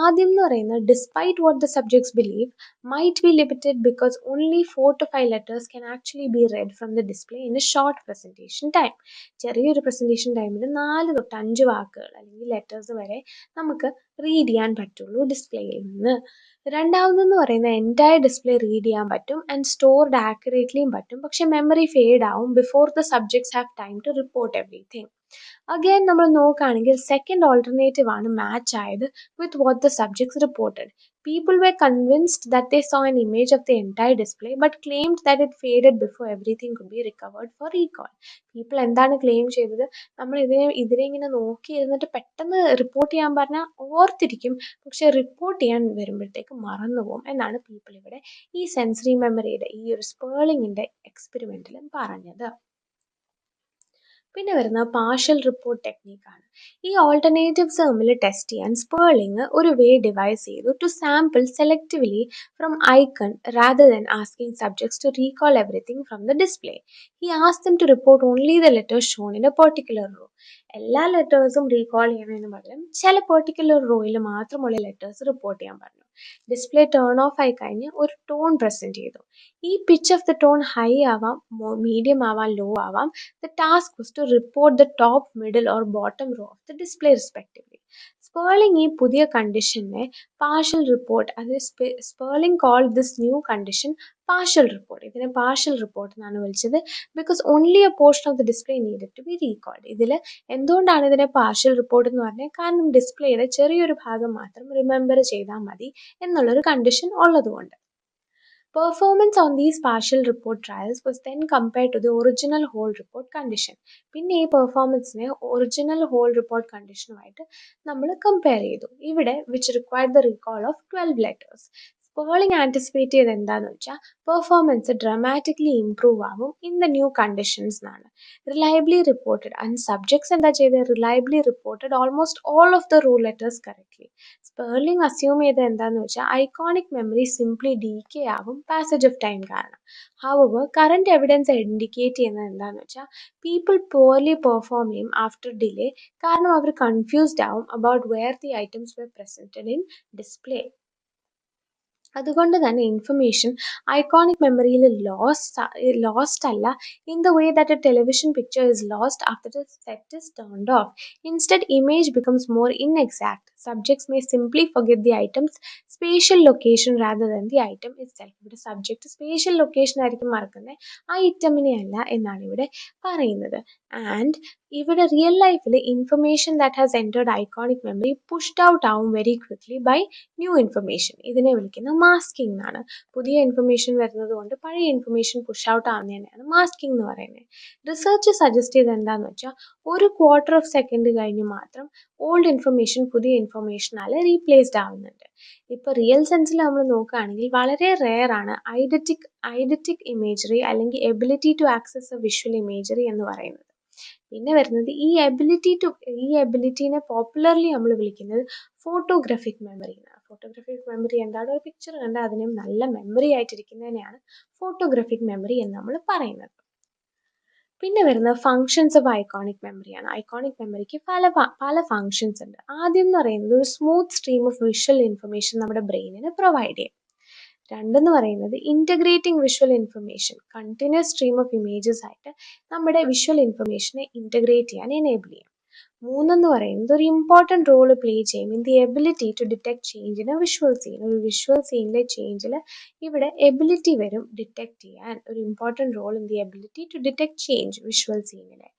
ആദ്യം എന്ന് പറയുന്നത് despite what the subjects believe might be limited because only 4 to 5 letters can actually be read from the display in a short presentation time. ചെറിയൊരു പ്രസന്റേഷൻ ടൈമിൽ 4 തൊട്ട് 5 വാക്കുകൾ അല്ലെങ്കിൽ ലെറ്റേഴ്സ് വരെ നമുക്ക് റീഡ് ചെയ്യാൻ പറ്റുള്ളൂ ഡിസ്പ്ലേയിൽ നിന്ന്. രണ്ടാമതെന്ന് പറയുന്നത് എൻറ്റയർ ഡിസ്പ്ലേ റീഡ് ചെയ്യാൻ പറ്റും ആൻഡ് സ്റ്റോർഡ് ആക്യുറേറ്റ്ലിയും പറ്റും. പക്ഷെ മെമ്മറി ഫെയ്ഡ് ആവും before the subjects have time to report everything. Again നമ്മൾ നോക്കുകയാണെങ്കിൽ സെക്കൻഡ് ഓൾട്ടർനേറ്റീവ് ആണ് മാച്ച് ആയത് with what the subjects reported. People were convinced that they saw an image of the entire display but claimed that it faded before everything could be recovered for recall. People എന്താണ് claim ചെയ്തത്? നമ്മൾ ഇതിനെ ഇങ്ങനെ നോക്കി ഇരുന്നിട്ട് പെട്ടെന്ന് report ചെയ്യാൻ പറഞ്ഞാൽ ഓർത്തിരിക്കും, പക്ഷെ റിപ്പോർട്ട് ചെയ്യാൻ വരുമ്പോഴത്തേക്ക് മറന്നുപോകും എന്നാണ് പീപ്പിൾ ഇവിടെ ഈ സെൻസറി മെമ്മറിയുടെ ഈ ഒരു സ്പേർലിംഗിന്റെ എക്സ്പെരിമെന്റിൽ പറഞ്ഞത്. പിന്നെ വരുന്നത് പാർഷ്യൽ റിപ്പോർട്ട് ടെക്നിക്കാണ്. ഈ ഓൾട്ടർനേറ്റീവ്സ് തമ്മിൽ ടെസ്റ്റ് ചെയ്യാൻ സ്പേർലിംഗ് ഒരു വേ ഡിവൈസ് ചെയ്തു to sample selectively from icon rather than asking subjects to recall everything from the display. He asked them to report only the letters shown in a particular row. എല്ലാ ലെറ്റേഴ്സും recall ചെയ്യുന്നതിന് പകരം ചില particular റോയിൽ മാത്രമുള്ള letters report ചെയ്യാൻ പറഞ്ഞു. Display turn of ആയി കഴിഞ്ഞ് ഒരു ടോൺ പ്രസന്റ് ചെയ്തു. ഈ pitch of the tone high ആവാം, മീഡിയം ആവാം, ലോ ആവാം. The task was to report the top, middle or bottom row of the display respectively. Sperling ഈ പുതിയ കണ്ടീഷനെ പാർഷ്യൽ റിപ്പോർട്ട്, അത് Sperling called this new condition partial report. ഇതിനെ partial report എന്നാണ് വിളിച്ചത്. Because only a portion of the display needed to be recalled. ഇതിൽ എന്തുകൊണ്ടാണ് ഇതിനെ പാർഷ്യൽ റിപ്പോർട്ട് എന്ന് പറഞ്ഞാൽ, കാരണം ഡിസ്പ്ലേയുടെ ചെറിയൊരു ഭാഗം മാത്രം റിമെമ്പർ ചെയ്താൽ മതി എന്നുള്ളൊരു കണ്ടീഷൻ ഉള്ളതുകൊണ്ട്. Performance on these partial report trials was then compared to the original whole report condition. പിന്നെ ഈ പെർഫോമൻസിനെ ഒറിജിനൽ ഹോൾ റിപ്പോർട്ട് കണ്ടീഷനുമായിട്ട് നമ്മൾ കമ്പയർ ചെയ്തു. ഇവിടെ which required the recall of 12 letters. Sperling anticipate ചെയ്ത് എന്താണെന്ന് വെച്ചാൽ പെർഫോമൻസ് ഡ്രമാറ്റിക്കലി ഇംപ്രൂവ് ആവും ഇൻ ദ ന്യൂ കണ്ടീഷൻസ് എന്നാണ്. റിലയബിളി റിപ്പോർട്ടഡ് ആൻഡ് സബ്ജക്ട്സ് എന്താ ചെയ്തത്? Reliably reported almost all of the rule letters correctly. Sperling assume ചെയ്തത് എന്താണെന്ന് വെച്ചാൽ ഐക്കോണിക് മെമ്മറി സിംപ്ലി ഡീകേ ആവും പാസേജ് ഓഫ് ടൈം കാരണം. ഹൗവർ കറന്റ് എവിഡൻസ് ഇൻഡിക്കേറ്റ് ചെയ്യുന്നത് എന്താണെന്ന് വെച്ചാൽ പീപ്പിൾ പോർലി പെർഫോം ചെയ്യും ആഫ്റ്റർ ഡിലേ, കാരണം അവർ കൺഫ്യൂസ്ഡ് ആവും about where the items were presented in display. അതുകൊണ്ട് തന്നെ ഇൻഫർമേഷൻ ഐക്കോണിക് മെമ്മറിയിൽ ലോസ്റ്റ് അല്ല in the way that a television picture is lost after the set is turned off. Instead image becomes more inexact. Subjects may simply forget the items spatial location rather than the item itself. ഇവിടെ subject spatial location ആയിരിക്കും മറക്കുന്നത്, ആ ഐറ്റമിനെ അല്ല എന്നാണ് ഇവിടെ പറയുന്നത്. And ഇവിടെ real ലൈഫിൽ information that has entered iconic memory pushed out ആവും very quickly by new information. ഇതിനെ വിളിക്കുന്ന മാസ്കിംഗ് എന്നാണ്. പുതിയ ഇൻഫർമേഷൻ വരുന്നത് കൊണ്ട് പഴയ ഇൻഫർമേഷൻ പുഷ് ഔട്ട് ആവുന്നതിനെയാണ് മാസ്കിംഗ് എന്ന് പറയുന്നത്. റിസർച്ച് സജസ്റ്റ് ചെയ്ത് എന്താണെന്ന് വെച്ചാൽ ഒരു ക്വാർട്ടർ ഓഫ് സെക്കൻഡ് കഴിഞ്ഞ് മാത്രം ഓൾഡ് ഇൻഫർമേഷൻ പുതിയ ഇൻഫർമേഷനാൽ റീപ്ലേസ്ഡ് ആവുന്നുണ്ട്. ഇപ്പോൾ റിയൽ സെൻസിൽ നമ്മൾ നോക്കുകയാണെങ്കിൽ വളരെ റെയർ ആണ് ഐഡറ്റിക് ഇമേജറി അല്ലെങ്കിൽ ability to access a visual imagery എന്ന് പറയുന്നത്. പിന്നെ വരുന്നത് ഈ എബിലിറ്റിനെ പോപ്പുലർലി നമ്മൾ വിളിക്കുന്നത് ഫോട്ടോഗ്രാഫിക് മെമ്മറി എന്നാണ്. ഫോട്ടോഗ്രാഫിക് മെമ്മറി എന്താണ്? ഒരു പിക്ചർ കണ്ട് അതിനെ നല്ല മെമ്മറി ആയിട്ടിരിക്കുന്നതിനെയാണ് ഫോട്ടോഗ്രാഫിക് മെമ്മറി എന്ന് നമ്മൾ പറയുന്നത്. പിന്നെ വരുന്നത് ഫങ്ഷൻസ് ഓഫ് ഐക്കോണിക് മെമ്മറിയാണ്. ഐക്കോണിക് മെമ്മറിക്ക് പല ഫങ്ഷൻസ് ഉണ്ട്. ആദ്യം എന്ന് പറയുന്നത് ഒരു smooth stream of visual information നമ്മുടെ ബ്രെയിനിന് പ്രൊവൈഡ് ചെയ്യും. രണ്ടെന്ന് പറയുന്നത് integrating visual information, continuous stream of images ആയിട്ട് നമ്മുടെ വിഷ്വൽ ഇൻഫർമേഷനെ ഇൻറ്റഗ്രേറ്റ് ചെയ്യാൻ എനേബിൾ ചെയ്യും. മൂന്നെന്ന് പറയുന്നത് ഒരു ഇമ്പോർട്ടൻറ്റ് റോൾ പ്ലേ ചെയ്യും in the ability to detect change in a visual scene. ഒരു വിഷ്വൽ സീനിലെ ചേഞ്ചിൽ ഇവിടെ എബിലിറ്റി വരും ഡിറ്റക്ട് ചെയ്യാൻ, ഒരു important role in the ability to detect change visual സീനിലെ.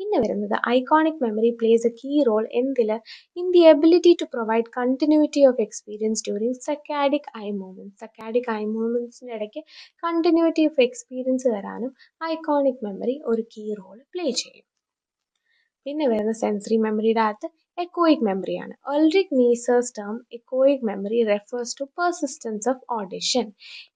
പിന്നെ വരുന്നത് iconic memory plays a key role in the ability to provide continuity of experience during saccadic eye movements. Saccadic eye മൂവ്മെൻറ്റ്സിൻ്റെ ഇടയ്ക്ക് continuity of experience തരാനും iconic memory ഒരു key role play ചെയ്യും. പിന്നെ വരുന്ന സെൻസറി മെമ്മറിയുടെ അകത്ത് എക്കോയിക് മെമ്മറിയാണ്. Ulric Neisser's term echoic memory refers to persistence of audition.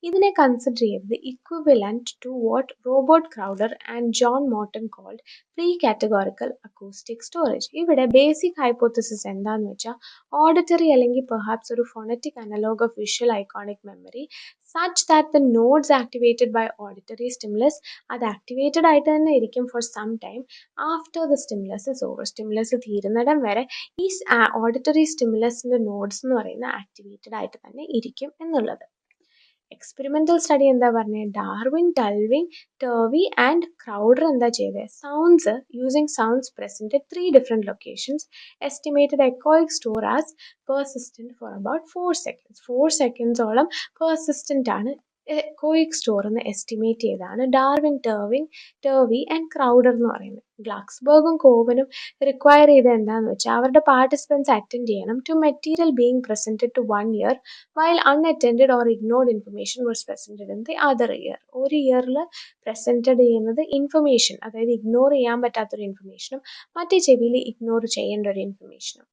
ഇതിനെ കൺസിഡർ ചെയ്തത് equivalent to what Robert Crowder and John Morton called precategorical acoustic storage. ഇവിടെ ബേസിക് ഹൈപ്പോത്തസിസ് എന്താണെന്ന് വെച്ചാൽ ഓഡിറ്ററി അല്ലെങ്കിൽ പെർഹാപ്സ് ഒരു phonetic analog of visual iconic memory such that the nodes activated by auditory stimulus അത് activated ആയിട്ട് തന്നെ ഇരിക്കും for some time after the stimulus is over. Stimulus തീരുന്നിടം വരെ ഈ ഓഡിറ്ററി സ്റ്റിമുലസിൻ്റെ നോഡ്സ് എന്ന് പറയുന്നത് ആക്ടിവേറ്റഡ് ആയിട്ട് തന്നെ ഇരിക്കും എന്നുള്ളത്. എക്സ്പെരിമെൻ്റൽ സ്റ്റഡി എന്താ പറഞ്ഞത്? ഡാർവിൻ, ടർവി ആൻഡ് ക്രൗഡർ എന്താ ചെയ്തത്? Sounds using sounds present at 3 different locations estimated echoic store as persistent for about 4 seconds. 4 സെക്കൻഡ്സോളം പെർസിസ്റ്റൻ്റ് ആണ് എക്കോയിക് സ്റ്റോർ എന്ന് എസ്റ്റിമേറ്റ് ചെയ്താണ് ഡാർവിൻ, ടർവി ആൻഡ് ക്രൗഡർ എന്ന് പറയുന്നത്. ഗ്ലാക്സ്ബർഗും കോവനും റിക്വയർ ചെയ്ത് എന്താണെന്ന് വെച്ചാൽ അവരുടെ പാർട്ടിസിപ്പൻസ് അറ്റൻഡ് ചെയ്യണം to material being presented to 1 year while unattended or ignored information was presented in the other year. ഒരു ഇയറിൽ പ്രസൻറ്റഡ് ചെയ്യുന്നത് ഇൻഫർമേഷൻ, അതായത് ഇഗ്നോർ ചെയ്യാൻ പറ്റാത്തൊരു ഇൻഫർമേഷനും മറ്റേ ചെവിയിൽ ഇഗ്നോർ ചെയ്യേണ്ട ഒരു ഇൻഫർമേഷനും.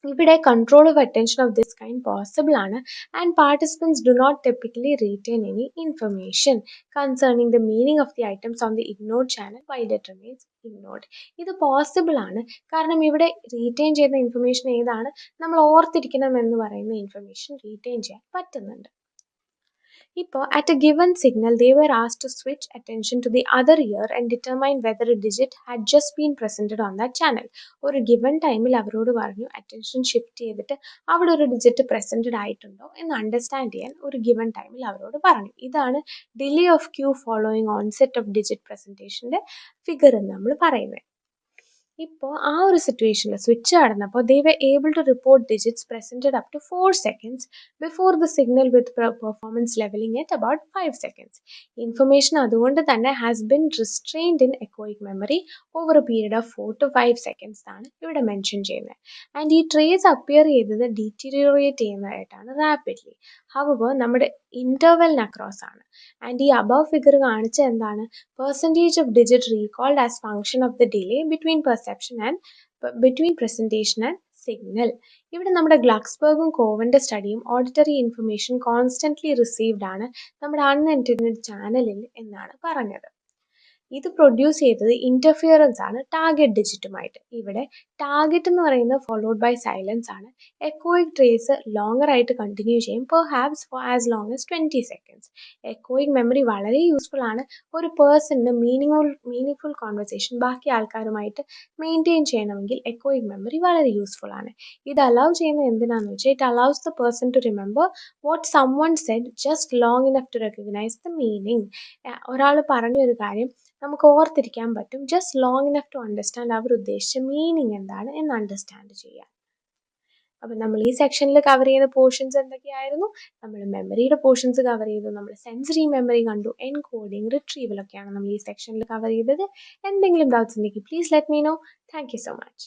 ഇവിടെ control of attention of this kind possible ആണ് and participants do not typically retain any information concerning the meaning of the items on the ignored channel while it remains ignored. ഇത് possible ആണ് കാരണം ഇവിടെ retain ചെയ്യുന്ന information ഏതാണ്? നമ്മൾ ഓർത്തിരിക്കണം എന്ന് പറയുന്ന ഇൻഫർമേഷൻ റീറ്റെയിൻ ചെയ്യാൻ പറ്റുന്നുണ്ട്. ഇപ്പോൾ at a given signal they were asked to switch attention to the other ear and determine whether a digit had just been presented on that channel. ഒരു given ടൈമിൽ അവരോട് പറഞ്ഞു അറ്റൻഷൻ ഷിഫ്റ്റ് ചെയ്തിട്ട് അവിടെ ഒരു ഡിജിറ്റ് പ്രസൻറ്റഡ് ആയിട്ടുണ്ടോ എന്ന് understand ചെയ്യാൻ ഒരു given ടൈമിൽ അവരോട് പറഞ്ഞു. ഇതാണ് delay of cue following onset of digit പ്രസൻറ്റേഷൻ്റെ ഫിഗർ എന്ന് നമ്മൾ പറയുന്നത്. ഇപ്പോൾ ആ ഒരു സിറ്റുവേഷനിൽ സ്വിച്ച് നടന്നപ്പോൾ they were able to report digits presented up to 4 seconds before the signal with performance leveling at about 5 seconds. Information അതുകൊണ്ട് തന്നെ has been restrained in echoic memory over a period of 4 to 5 seconds ആണ് ഇവിടെ mention ചെയ്യുന്നത്. And ഈ trace appear ചെയ്തത് ഡീറ്റീരിയോറേറ്റ് ചെയ്യുന്നതായിട്ടാണ് rapidly. however നമ്മുടെ ഇന്റർവെലിന് across ആണ്. And ഈ അബവ് ഫിഗർ കാണിച്ച എന്താണ്? Percentage of digit recalled as function of the delay between presentation and signal. ഇവിടെ നമ്മുടെ ഗ്ലാക്സ്ബർഗും കോവന്റെ സ്റ്റഡിയും ഓഡിറ്ററി ഇൻഫർമേഷൻ കോൺസ്റ്റന്റ്ലി റിസീവ്ഡ് ആണ് നമ്മുടെ അൺഇൻറ്റൻഡഡ് ചാനലിൽ എന്നാണ് പറഞ്ഞത്. ഇത് പ്രൊഡ്യൂസ് ചെയ്തത് ഇന്റർഫിയറൻസ് ആണ് ടാർഗറ്റ് ഡിജിറ്റുമായിട്ട്. ഇവിടെ ടാർഗറ്റ് എന്ന് പറയുന്നത് ഫോളോഡ് ബൈ സൈലൻസ് ആണ്. എക്കോയിക് ട്രേസ് ലോങ്ങർ ആയിട്ട് കണ്ടിന്യൂ ചെയ്യും, perhaps for as long as 20 seconds. Echoic memory വളരെ യൂസ്ഫുൾ ആണ്. ഒരു പേഴ്സണിന് മീനിങ്ഫുൾ കോൺവെർസേഷൻ ബാക്കി ആൾക്കാരുമായിട്ട് മെയിൻറ്റെയിൻ ചെയ്യണമെങ്കിൽ എക്കോയിക് മെമ്മറി വളരെ യൂസ്ഫുൾ ആണ്. ഇത് അലൗ ചെയ്യുന്നത് എന്തിനാണെന്ന് വെച്ചാൽ it allows the person to remember what someone said just long enough to recognize the meaning. ഒരാൾ പറഞ്ഞൊരു കാര്യം നമുക്ക് ഓർത്തിരിക്കാൻ പറ്റും just long enough to understand അവർ ഉദ്ദേശിച്ച മീനിങ് എന്താണ് എന്ന് അണ്ടർസ്റ്റാൻഡ് ചെയ്യാൻ. അപ്പം നമ്മൾ ഈ സെക്ഷനിൽ കവർ ചെയ്ത പോർഷൻസ് എന്തൊക്കെയായിരുന്നു? നമ്മൾ മെമ്മറിയുടെ പോർഷൻസ് കവർ ചെയ്തു, നമ്മൾ സെൻസറി മെമ്മറി കണ്ടു, എൻകോഡിങ്, റിട്രീവൽ ഒക്കെയാണ് നമ്മൾ ഈ സെക്ഷനിൽ കവർ ചെയ്തത്. എന്തെങ്കിലും ഡൗട്ട്സ് ഉണ്ടെങ്കിൽ please let me know. Thank you so much.